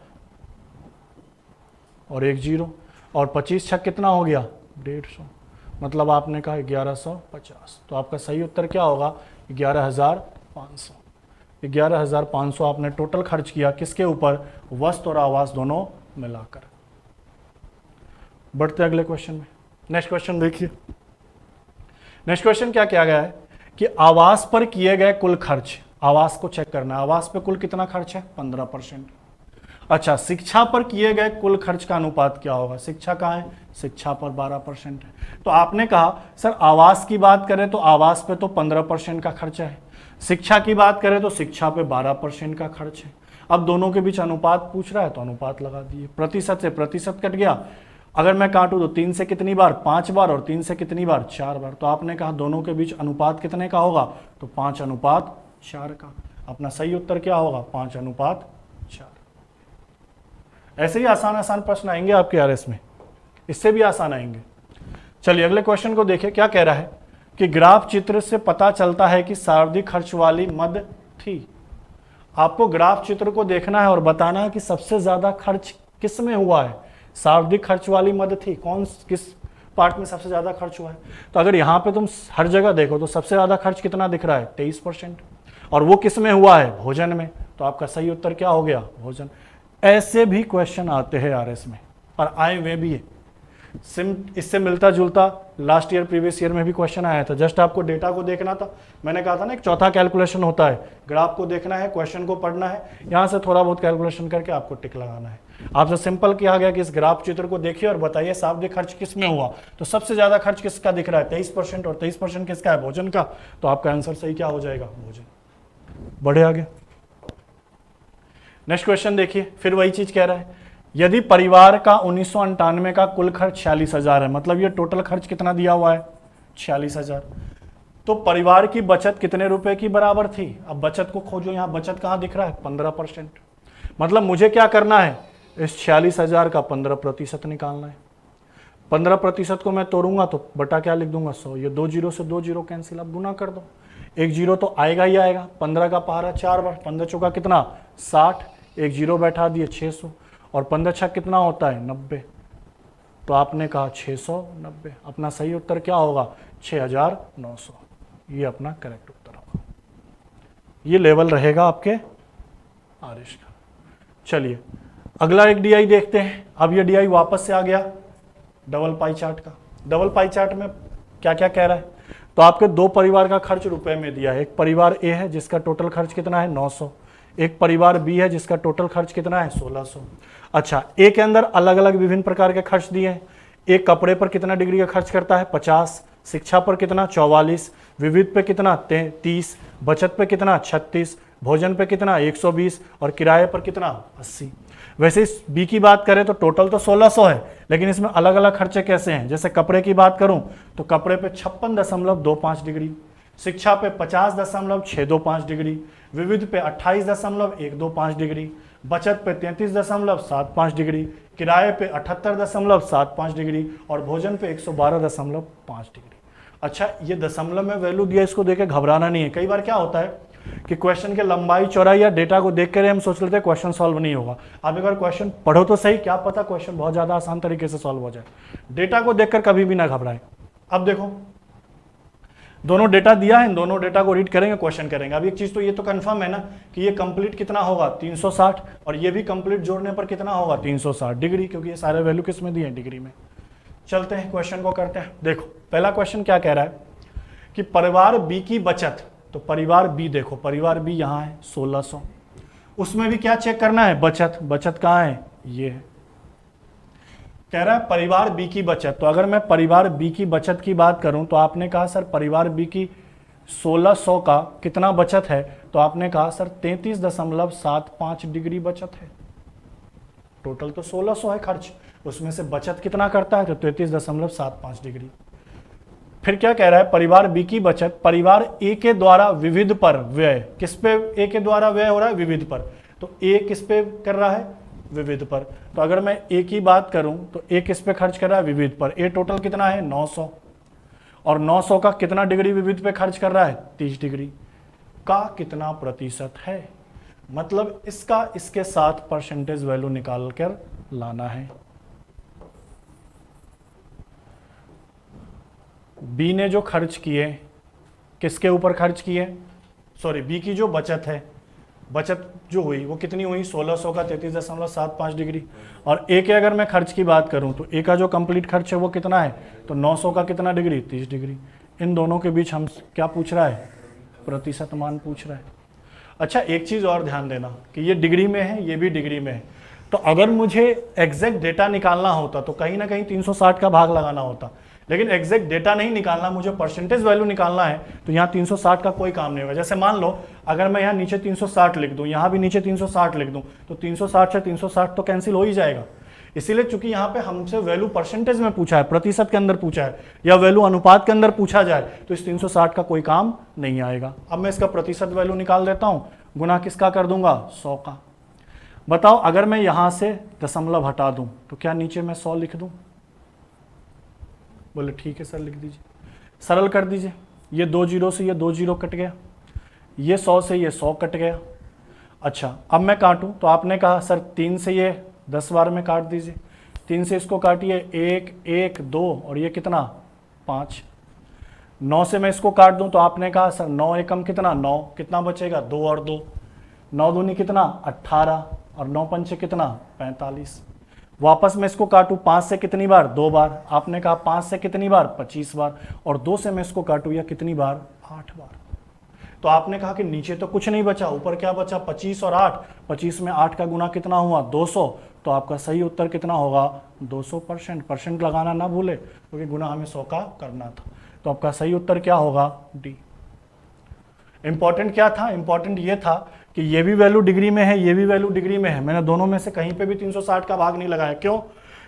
और एक जीरो, और 25 छक कितना हो गया 150, मतलब आपने कहा 1150। तो आपका सही उत्तर क्या होगा 11,500। 11,500 आपने टोटल खर्च किया किसके ऊपर? वस्त्र और आवास दोनों मिलाकर। बढ़ते अगले क्वेश्चन में। नेक्स्ट क्वेश्चन देखिए। नेक्स्ट क्वेश्चन क्या किया गया है कि आवास पर किए गए कुल खर्च, आवास को चेक करना है, आवास पर कुल कितना खर्च है 15%। अच्छा शिक्षा पर किए गए कुल खर्च का अनुपात क्या होगा? शिक्षा कहाँ है? शिक्षा पर 12% है। तो आपने कहा सर आवास की बात करें तो आवास पे तो 15% का खर्च है, शिक्षा की बात करें तो शिक्षा पे 12% का खर्च है। अब दोनों के बीच अनुपात पूछ रहा है तो अनुपात लगा दिए। प्रतिशत से प्रतिशत कट गया, अगर मैं काटूं तो 3 से कितनी बार 5 बार और 3 से कितनी बार 4 बार। तो आपने कहा दोनों के बीच अनुपात कितने का होगा? तो 5:4 का। अपना सही उत्तर क्या होगा 5:4। ऐसे ही आसान आसान प्रश्न आएंगे आपके आरएस में, इससे भी आसान आएंगे। चलिए अगले क्वेश्चन को देखिए, क्या कह रहा है कि ग्राफ चित्र से पता चलता है कि सर्वाधिक खर्च वाली मद थी। आपको ग्राफ चित्र को देखना है और बताना है कि सबसे ज्यादा खर्च किस में हुआ है। सर्वाधिक खर्च वाली मद थी, कौन किस पार्ट में सबसे ज्यादा खर्च हुआ है। तो अगर यहाँ पे तुम हर जगह देखो तो सबसे ज्यादा खर्च कितना दिख रहा है, 23%, और वो किस में हुआ है, भोजन में। तो आपका सही उत्तर क्या हो गया, भोजन। ऐसे भी क्वेश्चन आते हैं आरएस में, और आए हुए भी है। इससे मिलता जुलता लास्ट ईयर प्रीवियस ईयर में भी क्वेश्चन आया था। जस्ट आपको डेटा को देखना था, मैंने कहा था ना एक चौथा कैलकुलेशन होता है, ग्राफ को देखना है, क्वेश्चन को पढ़ना है, यहाँ से थोड़ा बहुत कैलकुलेशन करके आपको टिक लगाना है। आपसे सिंपल किया गया कि इस ग्राफ चित्र को देखिए और बताइए शाब्दिक खर्च किस में हुआ। तो सबसे ज्यादा खर्च किसका दिख रहा है, 23%, और 23% किसका है, भोजन का। तो आपका आंसर सही क्या हो जाएगा, भोजन। बढ़े आगे, नेक्स्ट क्वेश्चन देखिए, फिर वही चीज कह रहा है। यदि परिवार का 1998 का कुल खर्च 46,000 है, मतलब ये टोटल खर्च कितना दिया हुआ है, 46,000, तो परिवार की बचत कितने रुपए की बराबर थी। अब बचत को खोजो, यहाँ बचत कहाँ दिख रहा है, 15%। मतलब मुझे क्या करना है, इस 46,000 का 15% निकालना है। 15% को मैं तोड़ूंगा तो बटा क्या लिख दूंगा, 100। ये 2 जीरो से 2 जीरो कैंसिल, अब गुना कर दो, 1 जीरो तो आएगा ही आएगा। 15 का पहाड़ा 4 बार, 15 चौका कितना 60, 1 जीरो बैठा दिए 600, और 15 छक कितना होता है 90। तो आपने कहा 690, अपना सही उत्तर क्या होगा, 6,900। ये अपना करेक्ट उत्तर होगा। ये लेवल रहेगा आपके आरएस का। चलिए अगला एक डीआई देखते हैं। अब ये डीआई वापस से आ गया डबल पाई चार्ट का। डबल पाई चार्ट में क्या क्या कह रहा है, तो आपके दो परिवार का खर्च रुपए में दिया है। एक परिवार ए है जिसका टोटल खर्च कितना है 900, एक परिवार बी है जिसका टोटल खर्च कितना है 1600। अच्छा, ए के अंदर अलग अलग विभिन्न प्रकार के खर्च दिए हैं। एक कपड़े पर कितना डिग्री का खर्च करता है 50, शिक्षा पर कितना 44, विविध पे कितना 30, बचत पे कितना 36, भोजन पे कितना 120, और किराए पर कितना 80। वैसे इस बी की बात करें तो टोटल तो 1600 है, लेकिन इसमें अलग अलग खर्चे कैसे हैं। जैसे कपड़े की बात करूं तो कपड़े पे 56.25 डिग्री, शिक्षा पे 50.625 डिग्री, विविध पे 28.125 डिग्री, बचत पे 33.75 डिग्री, किराए पे 78.75 डिग्री, और भोजन पे 112.5 डिग्री। अच्छा, ये दशमलव में वैल्यू दिया, इसको देख के घबराना नहीं है। कई बार क्या होता है कि क्वेश्चन के लंबाई चौड़ाई या डेटा को देख कर हम सोच लेते हैं क्वेश्चन सॉल्व नहीं होगा। आप एक बार क्वेश्चन पढ़ो तो सही, क्या पता क्वेश्चन बहुत ज्यादा आसान तरीके से सॉल्व हो जाए। डेटा को देखकर कभी भी ना घबराएं। अब देखो, दोनों डेटा दिया है, इन दोनों डेटा को रीड करेंगे, क्वेश्चन करेंगे। अब एक चीज तो ये तो कंफर्म है ना कि ये कंप्लीट कितना होगा 360, और ये भी कंप्लीट जोड़ने पर कितना होगा 360 डिग्री, क्योंकि ये सारे वैल्यू किस में दिए हैं, डिग्री में। चलते हैं क्वेश्चन को करते हैं। देखो पहला क्वेश्चन क्या कह रहा है कि परिवार बी की बचत, तो परिवार बी देखो, परिवार बी यहाँ है 1600, उसमें भी क्या चेक करना है, बचत। बचत कहाँ है, ये है। कह रहा है परिवार बी की बचत, तो अगर मैं परिवार बी की बचत की बात करूं तो आपने कहा सर परिवार बी की 1600 का कितना बचत है, तो आपने कहा सर 33.75 डिग्री बचत है। टोटल तो 1600 है खर्च, उसमें से बचत कितना करता है, तो 33.75 डिग्री। फिर क्या कह रहा है, परिवार बी की बचत परिवार ए के द्वारा विविध पर व्यय, किस पे ए के द्वारा व्यय हो रहा है, विविध पर। तो ए किस पे कर रहा है, विविध पर। तो अगर मैं ए की बात करूं तो ए किस पे खर्च कर रहा है, विविध पर। ए टोटल कितना है 900, और 900 का कितना डिग्री विविध पे खर्च कर रहा है, 30 डिग्री का कितना प्रतिशत है। मतलब इसका इसके साथ परसेंटेज वैल्यू निकाल कर लाना है। बी ने जो खर्च किए किसके ऊपर खर्च किए, सॉरी बी की जो बचत है, बचत जो हुई वो कितनी हुई 1600 का 33.75 डिग्री, और ए के अगर मैं खर्च की बात करूं तो ए का जो कंप्लीट खर्च है वो कितना है, तो 900 का कितना डिग्री 30 डिग्री। इन दोनों के बीच हम क्या पूछ रहा है, प्रतिशत मान पूछ रहा है। अच्छा, एक चीज और ध्यान देना कि ये डिग्री में है, ये भी डिग्री में है। तो अगर मुझे एग्जैक्ट डेटा निकालना होता तो कहीं ना कहीं 360 का भाग लगाना होता, लेकिन एग्जैक्ट डेटा नहीं निकालना, मुझे परसेंटेज वैल्यू निकालना है, तो यहाँ 360 का कोई काम नहीं होगा। जैसे मान लो अगर मैं यहाँ नीचे 360 लिख दूँ, यहाँ भी नीचे 360 लिख दूँ, तो 360 से 360 तो कैंसिल हो ही जाएगा। इसीलिए चूंकि यहाँ पे हमसे वैल्यू परसेंटेज में पूछा है, प्रतिशत के अंदर पूछा है, या वैल्यू अनुपात के अंदर पूछा जाए, तो इस 360 का कोई काम नहीं आएगा। अब मैं इसका प्रतिशत वैल्यू निकाल देता हूँ, गुना किसका कर दूंगा 100 का। बताओ अगर मैं यहाँ से दशमलव हटा दूं तो क्या नीचे मैं 100 लिख दूं, बोले ठीक है सर लिख दीजिए, सरल कर दीजिए। ये 2 जीरो से ये 2 जीरो कट गया, ये 100 से ये 100 कट गया। अच्छा अब मैं काटूं तो आपने कहा सर 3 से ये 10 बार में काट दीजिए, 3 से इसको काटिए 1 1 2 और ये कितना 5। 9 से मैं इसको काट दूं तो आपने कहा सर 9 एकम कितना 9, कितना बचेगा 2 और 2, 9 दूनी कितना 18 और 9 पंचे कितना 45। वापस मैं इसको काटूं 5 से कितनी बार 2 बार, आपने कहा 5 से कितनी बार 25 बार, और 2 से मैं इसको काटूं या कितनी बार 8 बार। तो आपने कहा कि नीचे तो कुछ नहीं बचा, ऊपर क्या बचा 25 और 8, 25 में 8 का गुना कितना हुआ 200, तो आपका सही उत्तर कितना होगा 200%। परसेंट लगाना ना भूले क्योंकि गुना हमें 100 का करना था। तो आपका सही उत्तर क्या होगा डी। इंपॉर्टेंट क्या था, इंपॉर्टेंट ये था कि ये भी वैल्यू डिग्री में है, ये भी वैल्यू डिग्री में है। मैंने दोनों में से कहीं पे भी 360 का भाग नहीं लगाया। क्यों?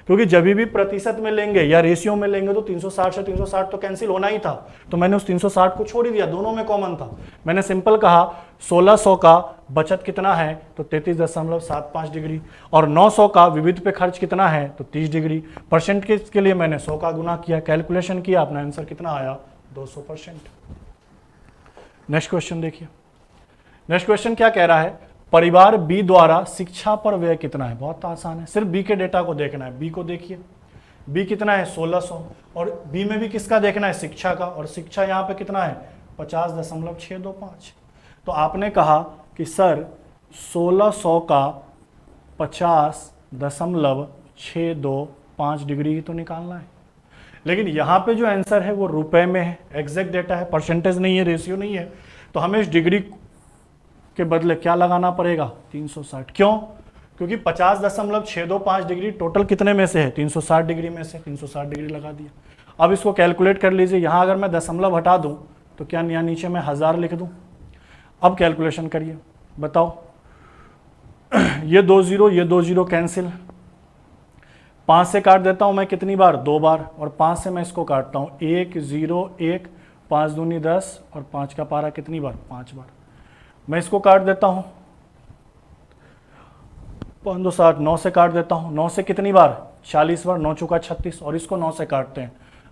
क्योंकि जब भी प्रतिशत में लेंगे या रेशियो में लेंगे तो 360 से 360 तो कैंसिल होना ही था, तो मैंने उस 360 को छोड़ ही दिया, दोनों में कॉमन था। मैंने सिंपल कहा 1600 का बचत कितना है तो 33.75 डिग्री, और 900 का विविध पे खर्च कितना है तो 30 डिग्री। परसेंट के लिए मैंने 100 का गुना किया, कैलकुलेशन किया, अपना आंसर कितना आया 200%। नेक्स्ट क्वेश्चन देखिए। नेक्स्ट क्वेश्चन क्या कह रहा है, परिवार बी द्वारा शिक्षा पर व्यय कितना है। बहुत आसान है, सिर्फ बी के डेटा को देखना है। बी को देखिए, बी कितना है 1600, और बी में भी किसका देखना है शिक्षा का, और शिक्षा यहाँ पे कितना है 50.625। तो आपने कहा कि सर 1600 का 50.625 डिग्री ही तो निकालना है, लेकिन यहाँ पे जो आंसर है वो रुपए में है, एग्जैक्ट डेटा है, परसेंटेज नहीं है, रेशियो नहीं है। तो हमें इस डिग्री के बदले क्या लगाना पड़ेगा 360। क्यों? क्योंकि 50.625 डिग्री टोटल कितने में से है 360 डिग्री में से, 360 डिग्री लगा दिया। अब इसको कैलकुलेट कर लीजिए, यहाँ अगर मैं दशमलव हटा दूं तो क्या यहाँ नीचे मैं 1000 लिख दूं। अब कैलकुलेशन करिए, बताओ ये 2 जीरो, ये 2 जीरो कैंसिल, 5 से काट देता हूं मैं कितनी बार 2 बार, और 5 से मैं इसको काटता हूं 1 0 1, 5 दूनी 10 और 5 का पारा कितनी बार 5 बार। मैं इसको काट देता हूं 5 2 60, 9 से काट देता हूं, 9 से कितनी बार 40 बार, 9 चौका 36, और इसको 9 से काटते हैं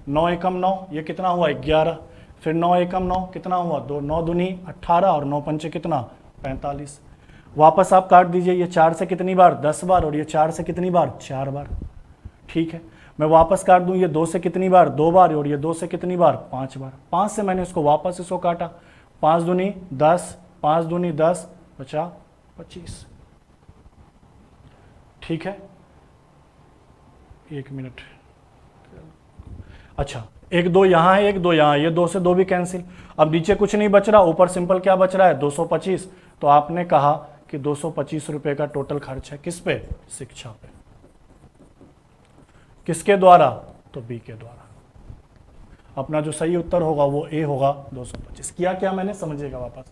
9 एकम 9, ये कितना हुआ 11, फिर 9 एकम 9 कितना हुआ 2, 9 दूनी 18 और 9 पंचे कितना 45। वापस आप काट दीजिए, ये 4 से कितनी बार 10 बार, और ये 4 से कितनी बार 4 बार। ठीक है, मैं वापस काट दूं, ये 2 से कितनी बार 2 बार, और ये 2 से कितनी बार 5 बार। 5 से मैंने इसको वापस इसको काटा, 5 दूनी 10, 5 दूनी 10, बचा 25। ठीक है, 1 मिनट। अच्छा 1 2 यहाँ है, 1 2 यहाँ, ये 2 से 2 भी कैंसिल। अब नीचे कुछ नहीं बच रहा, ऊपर सिंपल क्या बच रहा है 225। तो आपने कहा कि 225 रुपए का टोटल खर्च है किस पे शिक्षा पे। किसके द्वारा तो बी के द्वारा। अपना जो सही उत्तर होगा वो ए होगा 225। किया क्या मैंने समझिएगा वापस।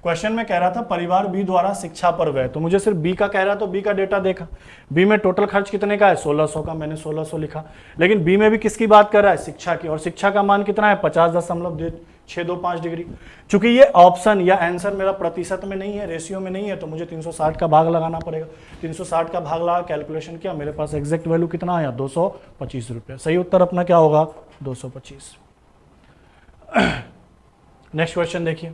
क्वेश्चन में कह रहा था परिवार बी द्वारा शिक्षा पर व्यय, तो मुझे सिर्फ बी का कह रहा तो बी का डेटा देखा। बी में टोटल खर्च कितने का है 1600 का, मैंने 1600 लिखा। लेकिन बी में भी किसकी बात कर रहा है शिक्षा की, और शिक्षा का मान कितना है 50.625 डिग्री। चूंकि ये ऑप्शन या आंसर मेरा प्रतिशत में नहीं है, रेशियो में नहीं है, तो मुझे 360 का भाग लगाना पड़ेगा। 360 का भाग लगा कैलकुलेशन किया, मेरे पास एग्जैक्ट वैल्यू कितना आया 225 रुपये। सही उत्तर अपना क्या होगा 225। नेक्स्ट क्वेश्चन देखिए।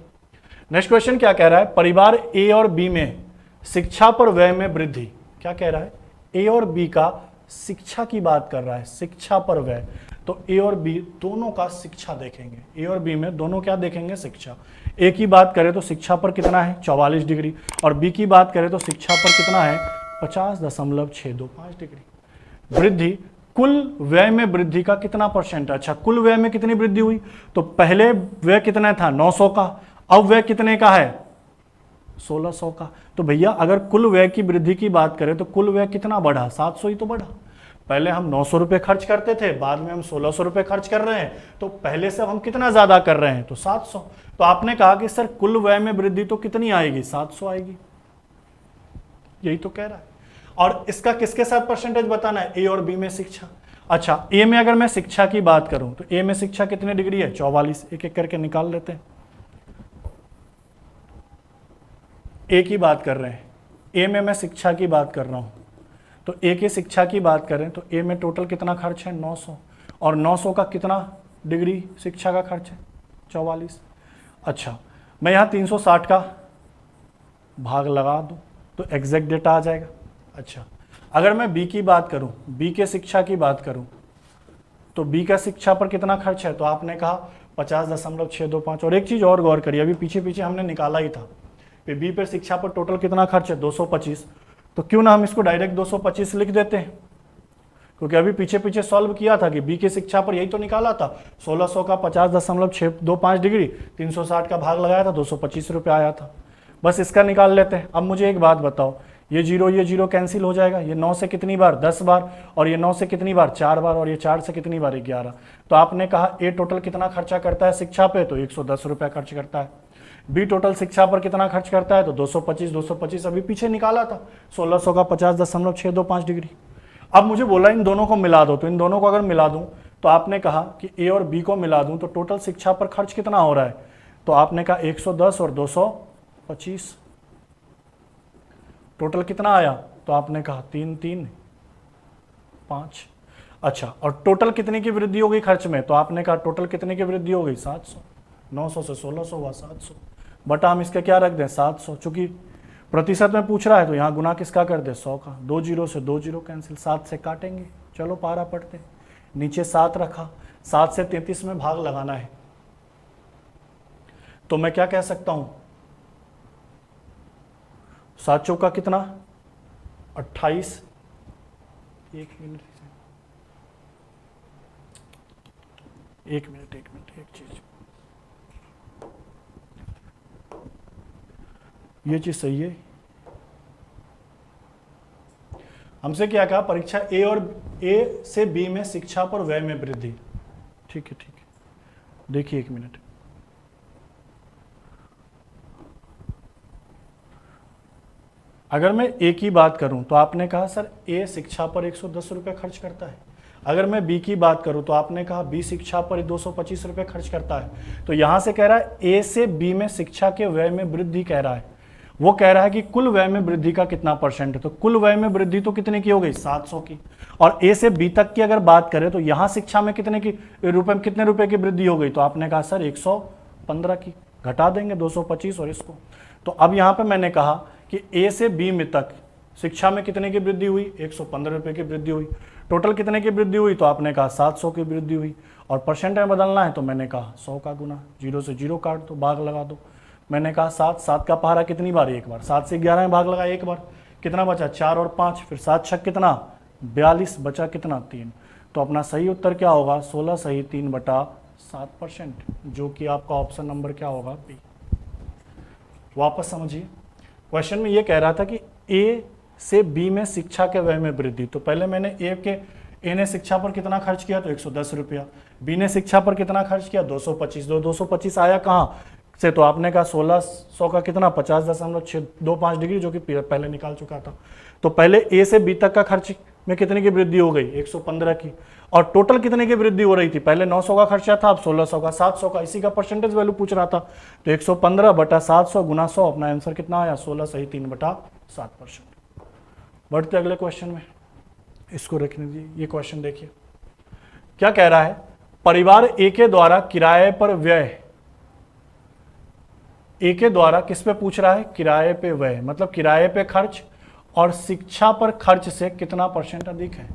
नेक्स्ट क्वेश्चन क्या कह रहा है, परिवार ए और बी में शिक्षा पर व्यय में वृद्धि। क्या कह रहा है, ए और बी का शिक्षा की बात कर रहा है, शिक्षा पर व्यय। तो ए और बी दोनों का शिक्षा देखेंगे, ए और बी में दोनों क्या देखेंगे शिक्षा। ए की बात करें तो शिक्षा पर कितना है 44 डिग्री, और बी की बात करें तो शिक्षा पर कितना है 50.625 डिग्री। वृद्धि कुल व्यय में वृद्धि का कितना परसेंट है। अच्छा कुल व्यय में कितनी वृद्धि हुई, तो पहले व्यय कितना था 900 का, अब व्यय कितने का है 1600 का। तो भैया अगर कुल व्यय की वृद्धि की बात करें तो कुल व्यय कितना बढ़ा 700 ही तो बढ़ा। पहले हम 900 रुपये खर्च करते थे, बाद में हम 1600 रुपये खर्च कर रहे हैं, तो पहले से हम कितना ज्यादा कर रहे हैं तो 700। तो आपने कहा कि सर कुल व्यय में वृद्धि तो कितनी आएगी 700 आएगी, यही तो कह रहा है। और इसका किसके साथ परसेंटेज बताना है, ए और बी में शिक्षा। अच्छा ए में अगर मैं शिक्षा की बात करूं तो ए में शिक्षा कितने डिग्री है 44, एक एक करके निकाल लेते हैं। ए की बात कर रहे हैं, ए में मैं शिक्षा की बात कर रहा हूं, तो ए की शिक्षा की बात करें तो ए में टोटल कितना खर्च है 900, और 900 का कितना डिग्री शिक्षा का खर्च है? 44। अच्छा, मैं यहाँ 360 का भाग लगा दूँ तो एग्जैक्ट डेटा आ जाएगा। अच्छा, अगर मैं बी की बात करूँ, बी के शिक्षा की बात करूँ, तो बी का शिक्षा पर कितना खर्च है? तो आपने कहा 50.625। और एक चीज़ और गौर करिए, अभी पीछे पीछे हमने निकाला ही था कि बी पर शिक्षा पर टोटल कितना खर्च है? 225। तो क्यों ना हम इसको डायरेक्ट 225 लिख देते हैं, क्योंकि अभी पीछे पीछे सॉल्व किया था कि बी की शिक्षा पर यही तो निकाला था। 1600 का 50.625 डिग्री, 360 का भाग लगाया था, 225 रुपये आया था। बस इसका निकाल लेते हैं। अब मुझे एक बात बताओ, ये जीरो कैंसिल हो जाएगा। ये 9 से कितनी बार? 10 बार। और ये 9 से कितनी बार? 4 बार। और ये 4 से कितनी बार? 11। तो आपने कहा ए टोटल कितना खर्चा करता है शिक्षा पे? तो 110 रुपये खर्च करता है। बी टोटल शिक्षा पर कितना खर्च करता है? तो 225 अभी पीछे निकाला था, 1600 का 50.625 डिग्री। अब मुझे बोला इन दोनों को मिला दो, तो इन दोनों को अगर मिला दूं तो आपने कहा कि ए और बी को मिला दूं तो टोटल शिक्षा पर खर्च कितना हो रहा है? तो आपने कहा 110 और 225, टोटल कितना आया? तो आपने कहा 3 3 5। अच्छा, और टोटल कितने की वृद्धि हो गई खर्च में? तो आपने कहा टोटल कितने की वृद्धि हो गई? 700। 900 से 1600 हुआ 700, बटा हम इसका क्या रख दें? 700। चूंकि प्रतिशत में पूछ रहा है तो यहाँ गुना किसका कर दे? 100 का। 2 जीरो से 2 जीरो कैंसिल, 7 से काटेंगे। चलो पारा पढ़ते, नीचे 7 रखा, 7 से 33 में भाग लगाना है। तो मैं क्या कह सकता हूं? 7 चौका कितना? 28। एक मिनट एक चीज, ये चीज सही है। हमसे क्या कहा? परीक्षा ए और ए से बी में शिक्षा पर व्यय में वृद्धि। ठीक है, देखिए एक मिनट, अगर मैं ए की बात करूं तो आपने कहा सर ए शिक्षा पर 110 रुपये खर्च करता है। अगर मैं बी की बात करूं तो आपने कहा बी शिक्षा पर 225 रुपये खर्च करता है। तो यहां से कह रहा है ए से बी में शिक्षा के व्यय में वृद्धि कह रहा है। वो कह रहा है कि कुल व्यय में वृद्धि का कितना परसेंट है। तो कुल व्यय में वृद्धि तो कितने की हो गई? 700 की। और ए से बी तक की अगर बात करें तो यहां शिक्षा में कितने रुपए की वृद्धि हो गई? तो आपने कहा सर 115 की। घटा देंगे 225 और इसको। तो अब यहां पर मैंने कहा कि ए से बी में तक शिक्षा में कितने की वृद्धि हुई? 115 रुपये की वृद्धि हुई। टोटल कितने की वृद्धि हुई? तो आपने कहा 700 की वृद्धि हुई। और परसेंट में बदलना है तो मैंने कहा 100 का गुना, 0 से 0 काट दो, भाग लगा दो। मैंने कहा 7 का पहाड़ा कितनी बार? एक बार। 7 से 11 में भाग लगा एक बार, कितना बचा? 4 और 5, फिर 7 छक कितना? 42, बचा कितना? 3। तो अपना सही उत्तर क्या होगा? 16 सही 3/7%, जो कि आपका ऑप्शन नंबर क्या होगा? बी। वापस समझिए, क्वेश्चन में ये कह रहा था कि ए से बी में शिक्षा के व्यय में वृद्धि। तो पहले मैंने ए ने शिक्षा पर कितना खर्च किया? तो 110 रुपया। बी ने शिक्षा पर कितना खर्च किया? 225। 225 आया कहाँ से? तो आपने कहा 1600 का कितना? 50.625 डिग्री, जो कि पहले निकाल चुका था। तो पहले ए से बी तक का खर्च में कितने की वृद्धि हो गई? 115 की। और टोटल कितने की वृद्धि हो रही थी? पहले 900 का खर्चा था, अब 1600 का, 700 का। इसी का परसेंटेज वैल्यू पूछ रहा था। तो 115 बटा 700 गुना 100, अपना आंसर कितना आया? 16 सही 3/7%। बढ़ते अगले क्वेश्चन में, इसको रखने दीजिए। ये क्वेश्चन देखिए क्या कह रहा है। परिवार ए के द्वारा किराए पर व्यय, ए के द्वारा किस पे पूछ रहा है? किराए पे व्यय, मतलब किराए पे खर्च और शिक्षा पर खर्च से कितना परसेंट अधिक है।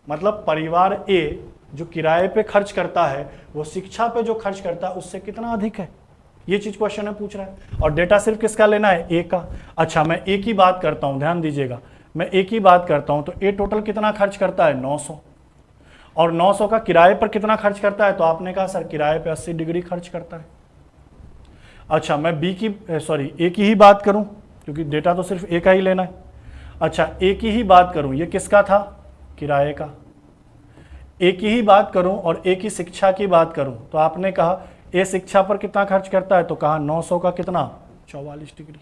मतलब परिवार ए जो किराए पे खर्च करता है वो शिक्षा पे जो खर्च करता है उससे कितना अधिक है। ये चीज क्वेश्चन में पूछ रहा है। और डेटा सिर्फ किसका लेना है? ए का। अच्छा, मैं ए की बात करता हूं, ध्यान दीजिएगा, मैं ए की बात करता हूं। तो ए टोटल कितना खर्च करता है? 900। और 900 का किराए पर कितना खर्च करता है? तो आपने कहा सर किराए पे 80 डिग्री खर्च करता है। अच्छा, मैं ए की ही बात करूं, क्योंकि डेटा तो सिर्फ ए का ही लेना है। अच्छा, ए की ही बात करूं, ये किसका था? किराए का। ए की ही बात करूं और ए की शिक्षा की बात करूं तो आपने कहा ए शिक्षा पर कितना खर्च करता है? तो कहा 900 का कितना? 44 डिग्री।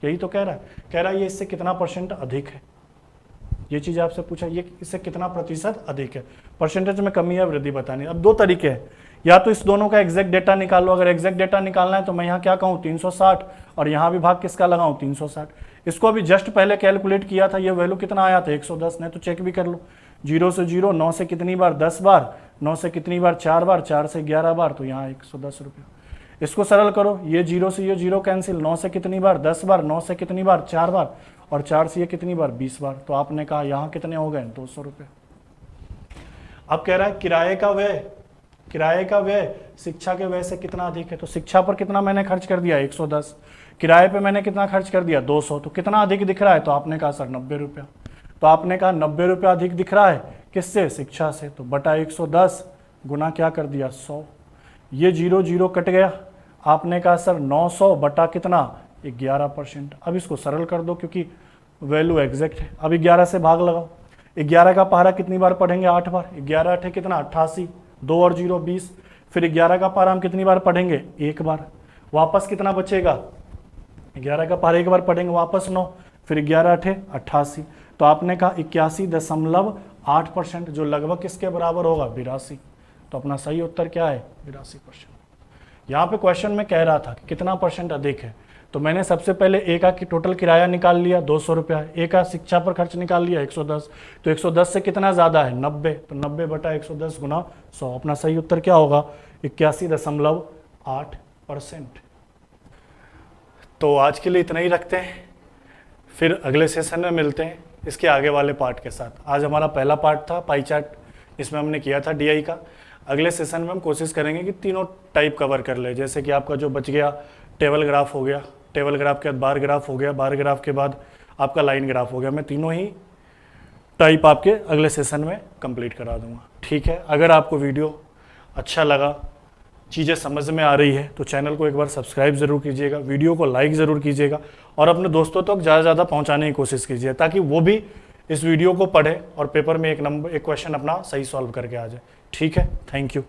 यही तो कह रहा है ये इससे कितना परसेंट अधिक है। ये चीज आपसे पूछा, ये इससे कितना प्रतिशत अधिक है। परसेंटेज में कमी या वृद्धि बतानी। अब दो तरीके हैं, या तो इस दोनों का एग्जैक्ट डेटा निकाल लो। अगर एग्जैक्ट डेटा निकालना है तो मैं यहाँ क्या कहूँ? 360, और यहाँ भी भाग किसका लगाऊं? 360। इसको अभी जस्ट पहले कैलकुलेट किया था, ये वैल्यू कितना आया था? 110। नहीं तो चेक भी कर लो, 0 से 0, 9 से कितनी बार? 10 बार, 9 से कितनी बार, 4 बार, 4 से 11 बार, तो यहाँ 110 रुपये। इसको सरल करो, ये जीरो से ये जीरो कैंसिल, 9 से कितनी बार, 10 बार, 9 से कितनी बार, 4 बार, और 4 से ये कितनी बार, 20 बार। तो आपने कहा यहाँ कितने हो गए, 200 रुपये। अब कह रहा है किराए का व्यय, किराए का व्यय शिक्षा के व्यय से कितना अधिक है। तो शिक्षा पर कितना मैंने खर्च कर दिया, 110, किराए पे मैंने कितना खर्च कर दिया, 200, तो कितना अधिक दिख रहा है। तो आपने कहा सर 90 रुपया। तो आपने कहा 90 रुपया अधिक दिख रहा है, किससे, शिक्षा से। तो बटा 110 गुना क्या कर दिया, 100। ये 0 0 कट गया। आपने कहा सर 900 बटा कितना, 11%। अब इसको सरल कर दो क्योंकि वैल्यू एग्जैक्ट है। अब 11 से भाग लगाओ। 11 का पारा कितनी बार पढ़ेंगे, 8 बार। 11 8 कितना, 88, 2 और 0 20। फिर 11 का पारा हम कितनी बार पढ़ेंगे, 1 बार। वापस कितना बचेगा, 11 का पारा 1 बार पढ़ेंगे, वापस 9, फिर 11 8 88। तो आपने कहा 81.8%, जो लगभग किसके बराबर होगा, 82। तो अपना सही उत्तर क्या है, 82%। यहाँ पे क्वेश्चन में कह रहा था कि कितना परसेंट अधिक है। तो मैंने सबसे पहले ए का टोटल किराया निकाल लिया 200 रुपया, ए का शिक्षा पर खर्च निकाल लिया 110। तो 110 से कितना ज़्यादा है, 90। तो 90 बटा 110 गुना 100। अपना सही उत्तर क्या होगा, 81.8%। तो आज के लिए इतना ही रखते हैं, फिर अगले सेशन में मिलते हैं इसके आगे वाले पार्ट के साथ। आज हमारा पहला पार्ट था पाई चार्ट, इसमें हमने किया था डीआई का। अगले सेशन में हम कोशिश करेंगे कि तीनों टाइप कवर कर ले, जैसे कि आपका जो बच गया टेबल ग्राफ हो गया, टेबल ग्राफ के बाद बार ग्राफ हो गया, बार ग्राफ के बाद आपका लाइन ग्राफ हो गया। मैं तीनों ही टाइप आपके अगले सेशन में कंप्लीट करा दूंगा, ठीक है। अगर आपको वीडियो अच्छा लगा, चीज़ें समझ में आ रही है, तो चैनल को एक बार सब्सक्राइब ज़रूर कीजिएगा, वीडियो को लाइक ज़रूर कीजिएगा और अपने दोस्तों तक ज़्यादा से ज़्यादा पहुँचाने की कोशिश कीजिए ताकि वो भी इस वीडियो को पढ़े और पेपर में एक क्वेश्चन अपना सही सॉल्व करके आ जाए, ठीक है। Thank you.